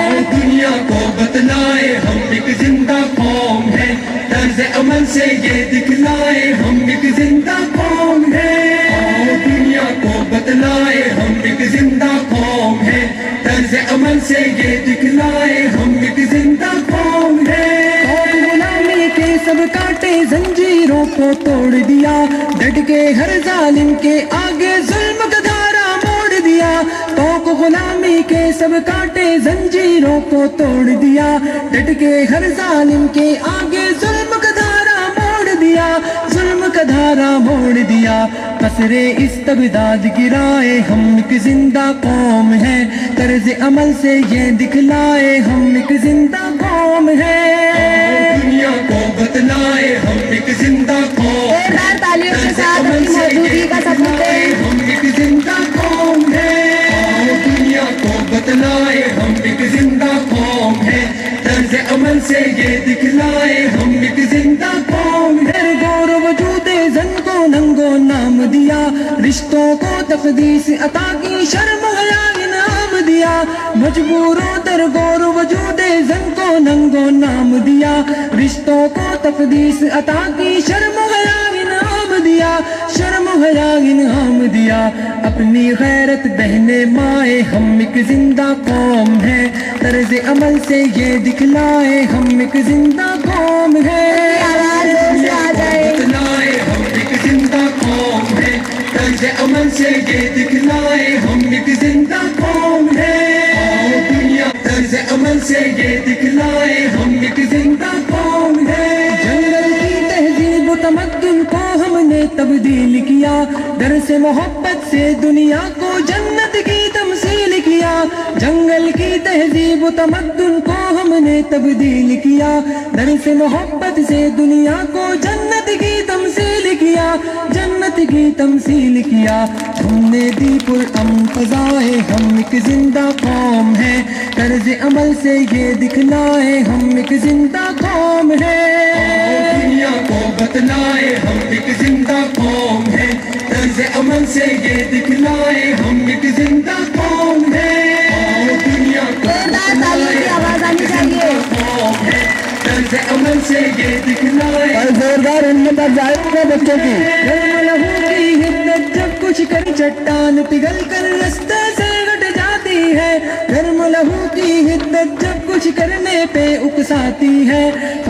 और दुनिया को बतलाए हम एक जिंदा कौम है, तर्ज अमल से ये दिखलाए हम एक जिंदा कौम है, और दुनिया को बतलाए हम एक जिंदा कौम है, तर्ज अमल से ये दिखलाए हम एक जिंदा कौम है। और गुलामी के सब कांटे जंजीरों को तोड़ दिया, डट के हर जालिम के आगे जुल्म का धारा मोड़ दिया, तो गुलामी के सब कांटे जंजीरों को तोड़ दिया, डट के हर जालिम के आगे जुल्म का धारा मोड़ दिया, जुल्म का धारा मोड़ दिया। कसरे इस्तबदाद गिराए हम एक जिंदा कौम है, तर्ज अमल से ये दिखलाए हम एक जिंदा कौम है, दुनिया को बतलाए हम एक जिंदा कौम है, तालियों के साथ अपनी मौजूदगी का सबूत है। हम एक जिंदा कौम है, और दुनिया को बतलाए हम एक जिंदा कौम है, तर्ज अमल से ये दिखलाए हम एक जिंदा कौम है। गौर वजूदे जन को नंगो नाम दिया, रिश्तों को तकदीस अता की शर्म हया इनाम दिया, मजबूरों दर गौर वजूदे जन को नंगो नाम दिया, रिश्तों को तकदीस अता की शर्म हया इनाम दिया, शर्म हया इनाम दिया। अपनी गैरत बहने माए हम एक जिंदा कौम है, तर्ज अमल से ये दिखलाए हम एक जिंदा कौम है, बतलाए हम एक जिंदा कौम है, तर्ज अमल से ये दिखलाए हम एक जिंदा कौम है, और दुनिया तर्ज अमल से ये दिखलाए हम एक जिंदा कौम है। जंगल की तहजीब तमद्दुन को हमने तब्दील किया, दर से मोहब्बत से दुनिया को जन्नत की तमसील किया, जंगल की तहजीब तमद्दुन को हमने तब्दील किया, दर से मोहब्बत से दुनिया को जन्नत की तमसील किया, जन्नत की तमसील किया। हमने दी पुरअमन फ़ज़ाए हम एक जिंदा कौम है, तर्ज अमल से ये दिखलाए हम एक जिंदा कौम है, दुनिया को बतलाए हम एक जिंदा कौम है, तर्ज अमल से ये दिखलाए हम एक जिंदा कौम है, और दुनिया को बतलाए आवाज आनी चाहिए कौम है, तर्ज अमल से ये दिखलाए। और जोरदार हिम्मत जाएगा बच्चों की। लहू की हिम्मत जब कुछ कर चट्टान पिघल कर रास्ते से हट जाती है, गर्म लहू की हिद्दत जब कुछ करने पे उकसाती है,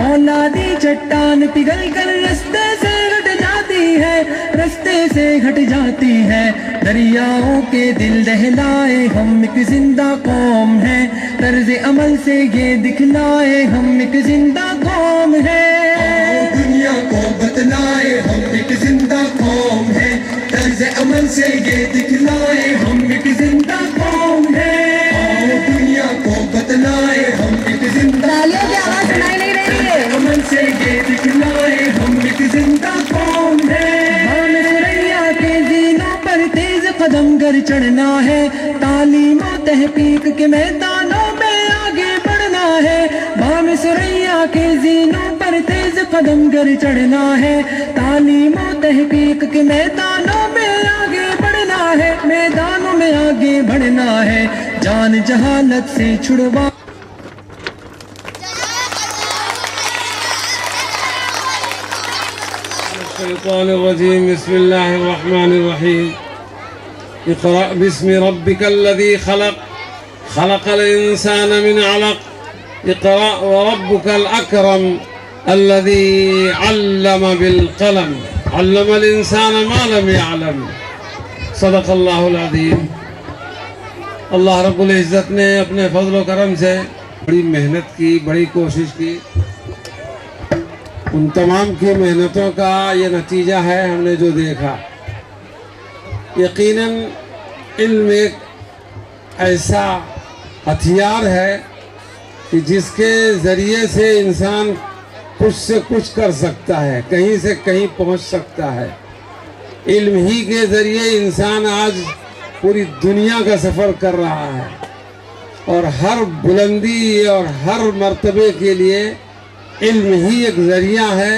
औलादी चट्टान पिघल कर रास्ते से हट जाती है, रास्ते से हट जाती है। दरियाओं के दिल दहलाए हम एक जिंदा कौम है, तर्ज अमल से ये दिखलाए हम एक जिंदा कौम है, दुनिया को बतलाए हम एक जिंदा कौम है, तर्ज अमल से ये दिखलाए हम एक जिंदा कौम है, दुनिया को बतलाए हम एक जिंदा आवाज सुनाई नहीं रही है। अमल से ये दिखलाए हम एक जिंदा कौम है। रैया के जीनों पर तेज कदम कर चढ़ना है, तालीम और तहकीक के मैदानों में आगे बढ़ना है। बाम सुरैया के जीनों पर तेज कदम कर चढ़ना है, तालीम और तहकीक के मैदानों में आगे बढ़ना आगे बढ़ना है, जान जहालत से छुड़वा बिस्मिल्लाहिर्रहमानिर्रहीम। इक़रा बिस्मि रब्बिकल्लज़ी खलक़, खलक़ल इंसान मिन अलक़। इक़रा व रब्बुकल अकरम अल्लज़ी अल्लम बिल क़लम, अल्लमल इंसान मा लम यअलम। सदक़ल्लाहुल अज़ीम। अल्लाह रब्बुल इज़्ज़त ने अपने फज़ल व करम से बड़ी मेहनत की, बड़ी कोशिश की। उन तमाम की मेहनतों का ये नतीजा है हमने जो देखा। यकीनन इल्म एक ऐसा हथियार है कि जिसके ज़रिए से इंसान कुछ से कुछ कर सकता है, कहीं से कहीं पहुंच सकता है। इल्म ही के ज़रिए इंसान आज पूरी दुनिया का सफ़र कर रहा है और हर बुलंदी और हर मर्तबे के लिए इल्म ही एक ज़रिया है।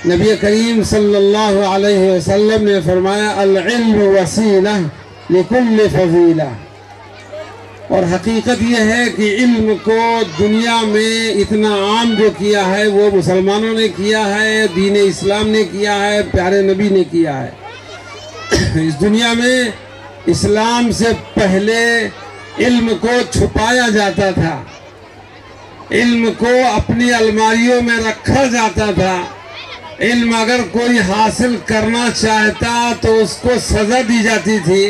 नबी करीम सल्लल्लाहु अलैहि वसल्लम ने फरमाया अल इल्म वसीला लिकुल्ल फज़ीला। और हकीकत यह है कि इल्म को दुनिया में इतना आम जो किया है वो मुसलमानों ने किया है, दीन इस्लाम ने किया है, प्यारे नबी ने किया है। इस दुनिया में इस्लाम से पहले इल्म को छुपाया जाता था, इल्म को अपनी अलमारियों में रखा जाता था। इल्म अगर कोई हासिल करना चाहता तो उसको सज़ा दी जाती थी।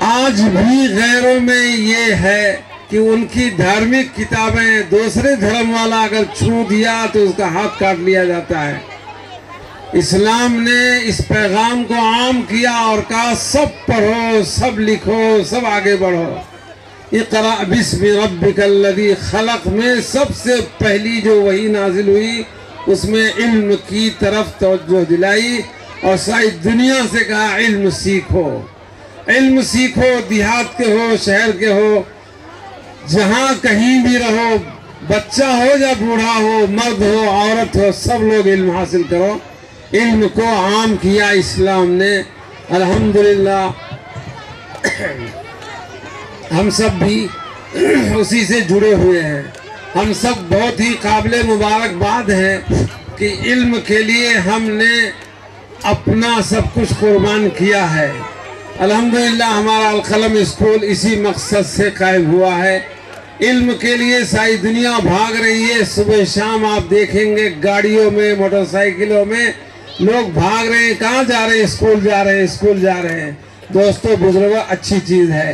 आज भी गैरों में ये है कि उनकी धार्मिक किताबें दूसरे धर्म वाला अगर छू दिया तो उसका हाथ काट लिया जाता है। इस्लाम ने इस पैगाम को आम किया और कहा सब पढ़ो, सब लिखो, सब आगे बढ़ो। इक़रा बिस्मि रब्बिकल्लज़ी खलक़ में सबसे पहली जो वही नाजिल हुई उसमें इल्म की तरफ तवज्जो दिलाई और सारी दुनिया से कहा इल्म सीखो, इल्म सीखो। देहात के हो, शहर के हो, जहाँ कहीं भी रहो, बच्चा हो या बूढ़ा हो, मर्द हो, औरत हो, सब लोग इल्म हासिल करो। इल्म को आम किया इस्लाम ने। अल्हम्दुलिल्लाह हम सब भी उसी से जुड़े हुए हैं। हम सब बहुत ही काबिल मुबारकबाद हैं कि इल्म के लिए हमने अपना सब कुछ कुर्बान किया है। अल्हम्दुलिल्लाह हमारा अलकलम स्कूल इसी मकसद से कायम हुआ है। इल्म के लिए सारी दुनिया भाग रही है। सुबह शाम आप देखेंगे गाड़ियों में, मोटरसाइकिलों में लोग भाग रहे हैं। कहाँ जा रहे हैं? स्कूल जा रहे हैं, स्कूल जा रहे हैं। दोस्तों बुजुर्गों, अच्छी चीज़ है,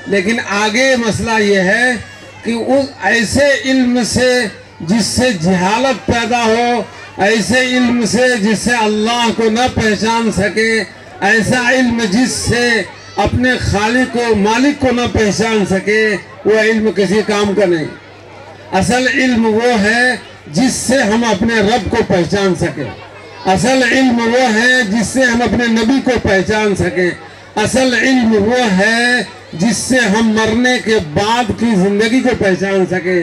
लेकिन आगे मसला ये है कि उस ऐसे इल्म से जिससे जहालत पैदा हो, ऐसे इल्म से जिससे अल्लाह को न पहचान सके, ऐसा इल्म जिससे अपने खालिक को, मालिक को न पहचान सके, वो इल्म किसी काम का नहीं। असल इल्म वो है जिससे हम अपने रब को पहचान सके। असल इल्म वो है जिससे हम अपने नबी को पहचान सकें। असल इल्म वो है जिससे हम मरने के बाद की जिंदगी को पहचान सके।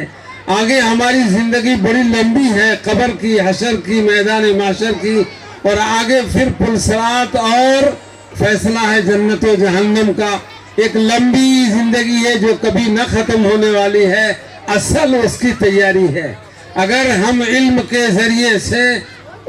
आगे हमारी जिंदगी बड़ी लंबी है, कब्र की, हशर की, मैदान माशर की, और आगे फिर पुलसरात और फैसला है जन्नत और जहन्नम का। एक लंबी जिंदगी है जो कभी न खत्म होने वाली है। असल उसकी तैयारी है। अगर हम इल्म के जरिए से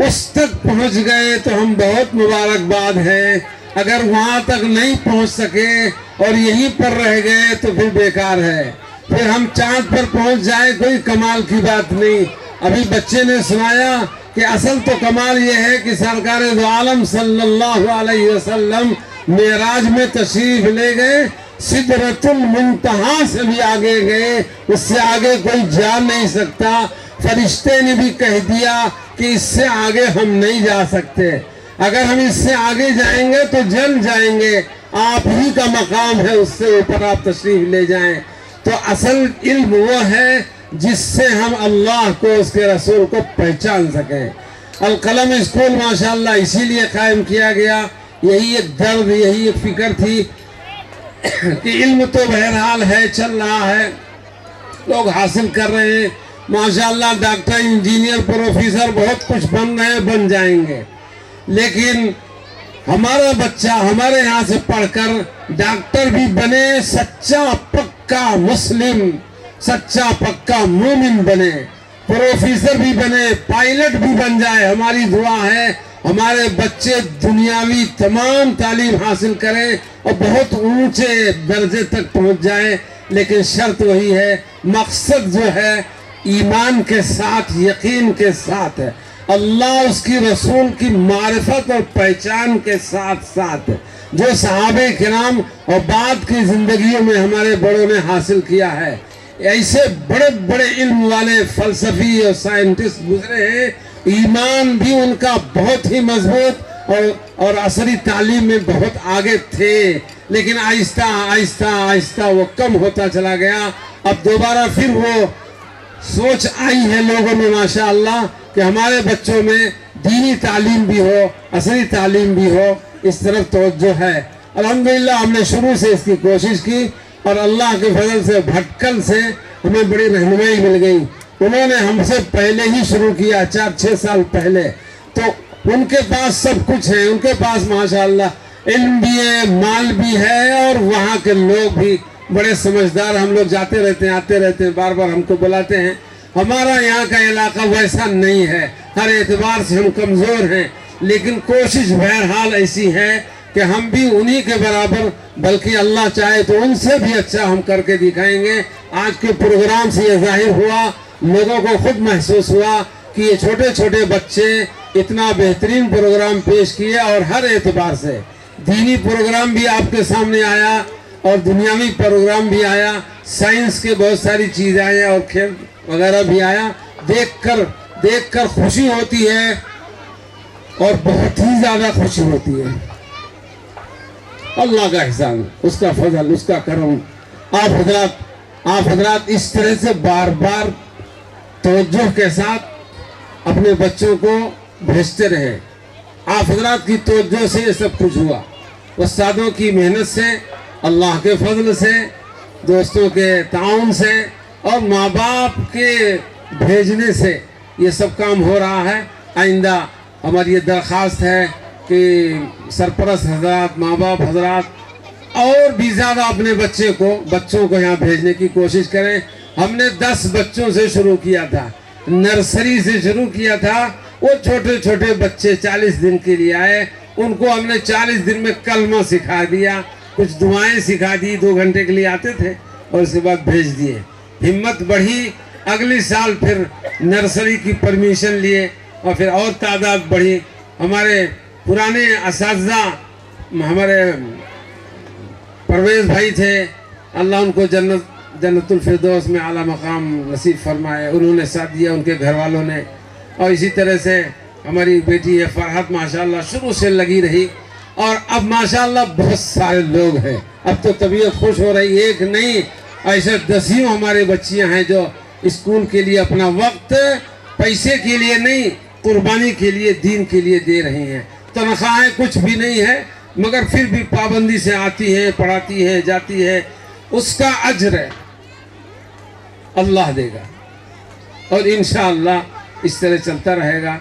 उस तक पहुंच गए तो हम बहुत मुबारकबाद हैं। अगर वहां तक नहीं पहुंच सके और यहीं पर रह गए तो फिर बेकार है। फिर हम चांद पर पहुंच जाए, कोई कमाल की बात नहीं। अभी बच्चे ने सुनाया कि असल तो कमाल ये है कि सरकार दो आलम सल्लल्लाहु अलैहि वसल्लम मेराज में तशरीफ ले गए, सिदरतुल मुंतहा से भी आगे गए, उससे आगे कोई जा नहीं सकता। फरिश्ते ने भी कह दिया कि इससे आगे हम नहीं जा सकते। अगर हम इससे आगे जाएंगे तो जल जाएंगे। आप ही का मकाम है, उससे ऊपर आप तशरीफ ले जाएं। तो असल इल्म वो है जिससे हम अल्लाह को, उसके रसूल को पहचान सकें। अलकलम स्कूल माशाल्लाह इसीलिए कायम किया गया। यही एक दर्द, यही एक फिक्र थी कि इल्म तो बहरहाल है, चल रहा है, लोग हासिल कर रहे हैं माशाल्लाह। डॉक्टर, इंजीनियर, प्रोफेसर बहुत कुछ बन रहे हैं, बन जाएंगे, लेकिन हमारा बच्चा हमारे यहाँ से पढ़कर डॉक्टर भी बने, सच्चा पक्का मुस्लिम, सच्चा पक्का मोमिन बने, प्रोफेसर भी बने, पायलट भी बन जाए। हमारी दुआ है हमारे बच्चे दुनियावी तमाम तालीम हासिल करें और बहुत ऊंचे दर्जे तक पहुंच जाए, लेकिन शर्त वही है, मकसद जो है ईमान के साथ, यकीन के साथ है, अल्लाह उसकी रसूल की मारिफत और पहचान के साथ साथ जो सहाबे किराम और बाद की जिंदगियों में हमारे बड़ों ने हासिल किया है। ऐसे बड़े बड़े इल्म वाले फलसफी और साइंटिस्ट गुजरे हैं, ईमान भी उनका बहुत ही मजबूत और असरी तालीम में बहुत आगे थे, लेकिन आहिस्ता आहिस्ता आहिस्ता वो कम होता चला गया। अब दोबारा फिर वो सोच आई है लोगों में माशाअल्लाह कि हमारे बच्चों में दीनी तालीम भी हो, असली तालीम भी हो, इस तरफ तवज्जो है। अल्हम्दुलिल्लाह हमने शुरू से इसकी कोशिश की और अल्लाह के फजल से भटकल से हमें बड़ी रहनुमाई मिल गई। उन्होंने हमसे पहले ही शुरू किया, 4-6 साल पहले, तो उनके पास सब कुछ है, उनके पास माशाअल्लाह इल्म भी है, माल भी है और वहाँ के लोग भी बड़े समझदार। हम लोग जाते रहते हैं, आते रहते हैं, बार बार हमको बुलाते हैं। हमारा यहाँ का इलाका वैसा नहीं है, हर एतबार से हम कमज़ोर हैं, लेकिन कोशिश बहरहाल ऐसी है कि हम भी उन्हीं के बराबर, बल्कि अल्लाह चाहे तो उनसे भी अच्छा हम करके दिखाएंगे। आज के प्रोग्राम से ये जाहिर हुआ, लोगों को खुद महसूस हुआ कि ये छोटे छोटे बच्चे इतना बेहतरीन प्रोग्राम पेश किए और हर एतबार से दीनी प्रोग्राम भी आपके सामने आया और दुनियावी प्रोग्राम भी आया, साइंस के बहुत सारी चीज़ें आई और खेल वगैरह भी आया। देखकर खुशी होती है और बहुत ही ज़्यादा खुशी होती है। अल्लाह का एहसान, उसका फजल, उसका करम। आप हजरात इस तरह से बार बार तवज्जो के साथ अपने बच्चों को भेजते रहे। आप हजरात की तवज्जो से ये सब कुछ हुआ, उस्तादों की मेहनत से, अल्लाह के फजल से, दोस्तों के ताउन से और माँ बाप के भेजने से ये सब काम हो रहा है। आइंदा हमारी ये दरख्वास्त है कि सरपरस्त हजरात, माँ बाप हजरात और भी ज़्यादा अपने बच्चों को यहाँ भेजने की कोशिश करें। हमने 10 बच्चों से शुरू किया था, नर्सरी से शुरू किया था। वो छोटे छोटे बच्चे 40 दिन के लिए आए, उनको हमने 40 दिन में कलमा सिखा दिया, कुछ दुआएं सिखा दी, 2 घंटे के लिए आते थे और उसके बाद भेज दिए। हिम्मत बढ़ी, अगले साल फिर नर्सरी की परमिशन लिए और फिर और तादाद बढ़ी। हमारे पुराने असातिज़ा हमारे परवेज़ भाई थे, अल्लाह उनको जन्नतुल फिरदौस में आला मकाम नसीब फरमाए, उन्होंने साथ दिया, उनके घर वालों ने। और इसी तरह से हमारी बेटी है फरहत माशाल्लाह शुरू से लगी रही और अब माशाल्लाह बहुत सारे लोग हैं। अब तो तबीयत खुश हो रही, एक नहीं ऐसे 10 हमारे बच्चियां हैं जो स्कूल के लिए अपना वक्त पैसे के लिए नहीं, कुर्बानी के लिए, दीन के लिए दे रही हैं। तनख्वाहें कुछ भी नहीं है, मगर फिर भी पाबंदी से आती हैं, पढ़ाती हैं, जाती है, उसका अज्र अल्लाह देगा और इंशाअल्लाह इस तरह चलता रहेगा।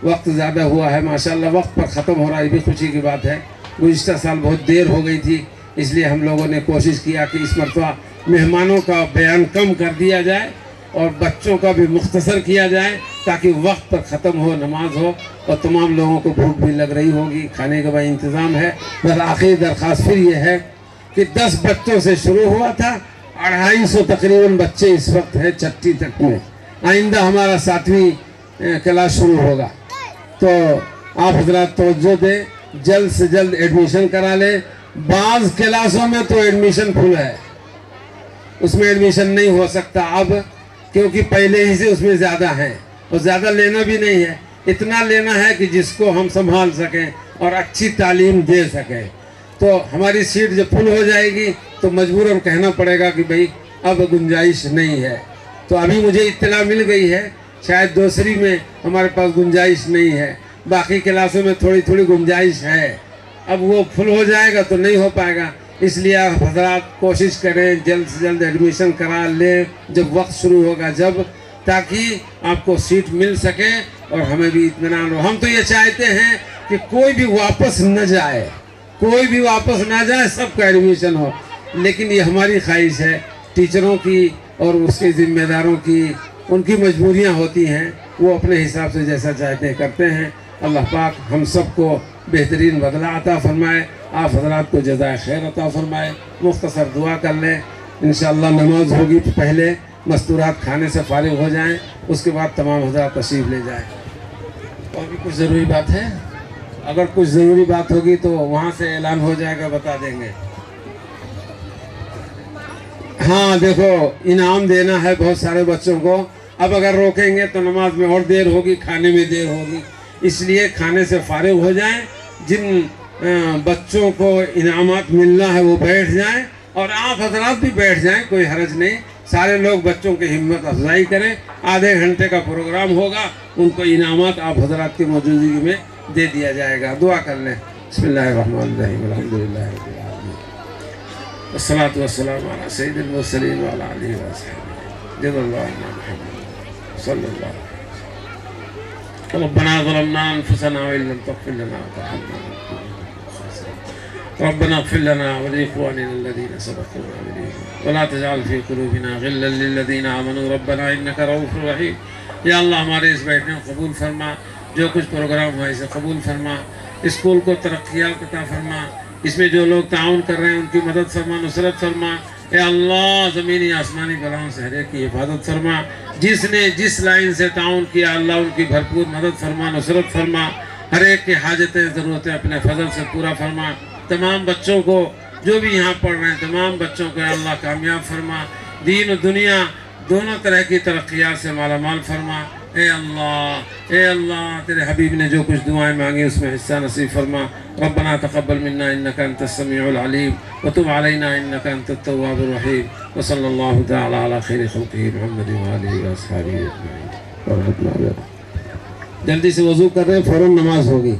वक्त ज़्यादा हुआ है माशाअल्लाह, वक्त पर ख़त्म हो रहा है, ये भी खुशी की बात है। गुज़िश्ता साल बहुत देर हो गई थी, इसलिए हम लोगों ने कोशिश किया कि इस मरतबा मेहमानों का बयान कम कर दिया जाए और बच्चों का भी मुख्तसर किया जाए ताकि वक्त पर ख़त्म हो, नमाज हो और तमाम लोगों को भूख भी लग रही होगी, खाने का भाई इंतज़ाम है। बस आखिरी दरख्वास्त फिर ये है कि 10 बच्चों से शुरू हुआ था, 250 तकरीबन बच्चे इस वक्त हैं छठी तक में। आइंदा हमारा 7वीं क्लास शुरू होगा, तो आप हजरात तवज्जो दें, जल्द से जल्द एडमिशन करा लें। बाज़ क्लासों में तो एडमिशन फुल है, उसमें एडमिशन नहीं हो सकता अब, क्योंकि पहले ही से उसमें ज़्यादा है और ज़्यादा लेना भी नहीं है, इतना लेना है कि जिसको हम संभाल सकें और अच्छी तालीम दे सकें। तो हमारी सीट जब फुल हो जाएगी तो मजबूरन कहना पड़ेगा कि भाई अब गुंजाइश नहीं है। तो अभी मुझे इत्तला मिल गई है, शायद दूसरी में हमारे पास गुंजाइश नहीं है, बाकी क्लासों में थोड़ी थोड़ी गुंजाइश है। अब वो फुल हो जाएगा तो नहीं हो पाएगा, इसलिए आप हजरात कोशिश करें जल्द से जल्द एडमिशन करा लें जब वक्त शुरू होगा, जब, ताकि आपको सीट मिल सके और हमें भी इत्मीनान हो। हम तो ये चाहते हैं کہ کوئی بھی واپس نہ جائے، کوئی بھی واپس نہ جائے، سب کا ایڈمیشن ہو. لیکن یہ ہماری خواہش ہے، ٹیچروں کی اور اس کے ذمہ داروں کی، ان کی مجبوریاں ہوتی ہیں، وہ اپنے حساب سے جیسا چاہتے ہیں کرتے ہیں. اللہ پاک ہم سب کو بہترین بدلہ عطا فرمائے، آپ حضرات کو جزائے خیر عطا فرمائے. مختصر دعا کر لیں، انشاءاللہ نماز ہوگی، پہلے مستورات کھانے سے فارغ ہو جائیں، اس کے بعد تمام حضرات تشریف لے جائیں. اور بھی کچھ ضروری بات ہے؟ اگر کچھ ضروری بات ہوگی تو وہاں سے اعلان ہو جائے گا، بتا دیں گے. ہاں دیکھو، انعام دینا ہے بہت سارے بچوں کو. اب اگر روکیں گے تو نماز میں اور دیر ہوگی، کھانے میں دیر ہوگی، اس لیے کھانے سے فارغ ہو جائیں. جن بچوں کو انعامات ملنا ہے وہ بیٹھ جائیں، اور آپ حضرات بھی بیٹھ جائیں، کوئی حرج نہیں. سارے لوگ بچوں کی ہمت افزائی کریں. آدھے گھنٹے کا پروگرام ہوگا، ان کو انعامات آپ حضرات کی موجودگی میں دے دیا جائے گا. دعا کر لیں. بسم اللہ الرحمن الرحیم، الحمدللہ رب العالمین، والصلاة والسلام علی سید المرسلین وعلی آلہ وصحبہ جزا اللہ عنا محمد صلی اللہ علیہ وسلم. ربنا ظلمنا انفسنا وان لم تغفر لنا وترحمنا ربنا اغفر لنا ولإخواننا الذين سبقونا بالإيمان ولا تجعل في قلوبنا غلا للذين آمنوا ربنا إنك رؤوف رحيم. یا اللہ ہمارے اس بیٹھنے کو قبول فرما، جو کچھ پروگرام ہوا اسے قبول فرما، اسکول کو ترقیات عطا فرما، اس میں جو لوگ تعاون کر رہے ہیں ان کی مدد فرما، نصرت فرما. اے اللہ زمینی آسمانی بلاؤں سے ہر ایک کی حفاظت فرما. جس نے جس لائن سے تعاون کیا اللہ ان کی بھرپور مدد فرما، نصرت فرما. ہر ایک کی حاجتیں ضرورتیں اپنے فضل سے پورا فرما. تمام بچوں کو جو بھی یہاں پڑھ رہے ہیں تمام بچوں کو اے اللہ کامیاب فرما، دین و دنیا دونوں طرح کی ترقیات سے مالا مال فرما. اے اللہ تیرے حبیب نے جو کچھ دعائیں مانگی اس میں حصہ نصیب فرما. ربنا تقبل منا انك انت السميع العليم وتب علينا انك انت التواب الرحيم. وصلى الله تعالى على خير خلقه محمد وآله واصحابه اجمعين. جلدی سے وضو کر رہے ہیں، فوراً نماز ہوگی.